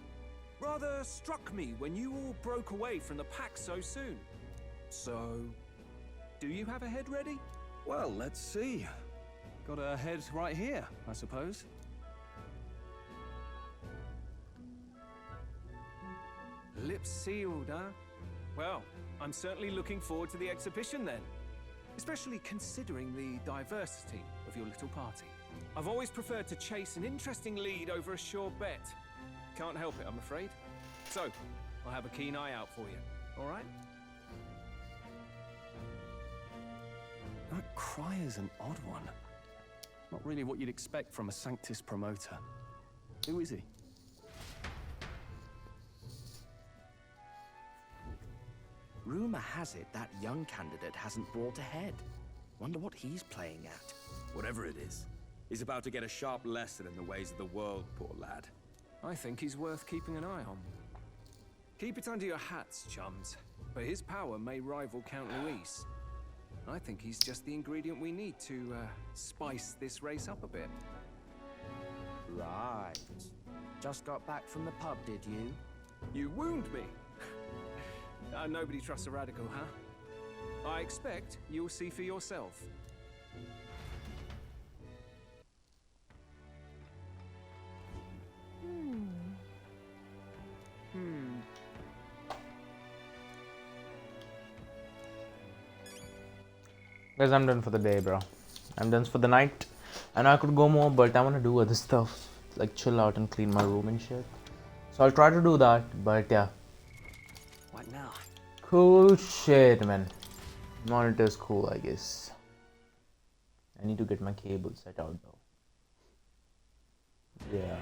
Speaker 10: Rather struck me when you all broke away from the pack so soon. So, do you have a head ready?
Speaker 18: Well, let's see. Got a head right here, I suppose.
Speaker 10: Lips sealed, huh? Well, I'm certainly looking forward to the exhibition then. Especially considering the diversity of your little party. I've always preferred to chase an interesting lead over a sure bet. Can't help it, I'm afraid. So, I'll have a keen eye out for you, all right?
Speaker 18: That Crier's an odd one. Not really what you'd expect from a Sanctus promoter. Who is he?
Speaker 9: Rumor has it that young candidate hasn't brought ahead. Wonder what he's playing at.
Speaker 11: Whatever it is, he's about to get a sharp lesson in the ways of the world, poor lad.
Speaker 10: I think he's worth keeping an eye on. Keep it under your hats, chums. But his power may rival Count Luis. I think he's just the ingredient we need to spice this race up a bit.
Speaker 9: Right. Just got back from the pub, did you?
Speaker 10: You wound me! Nobody trusts a radical, huh? I expect you'll see for yourself.
Speaker 1: Guys, I'm done for the day, bro. I'm done for the night. I know I could go more, but I want to do other stuff. Like chill out and clean my room and shit. So I'll try to do that, but yeah.
Speaker 4: What now?
Speaker 1: Cool shit, man. Monitor's cool, I guess. I need to get my cable set out though. Yeah.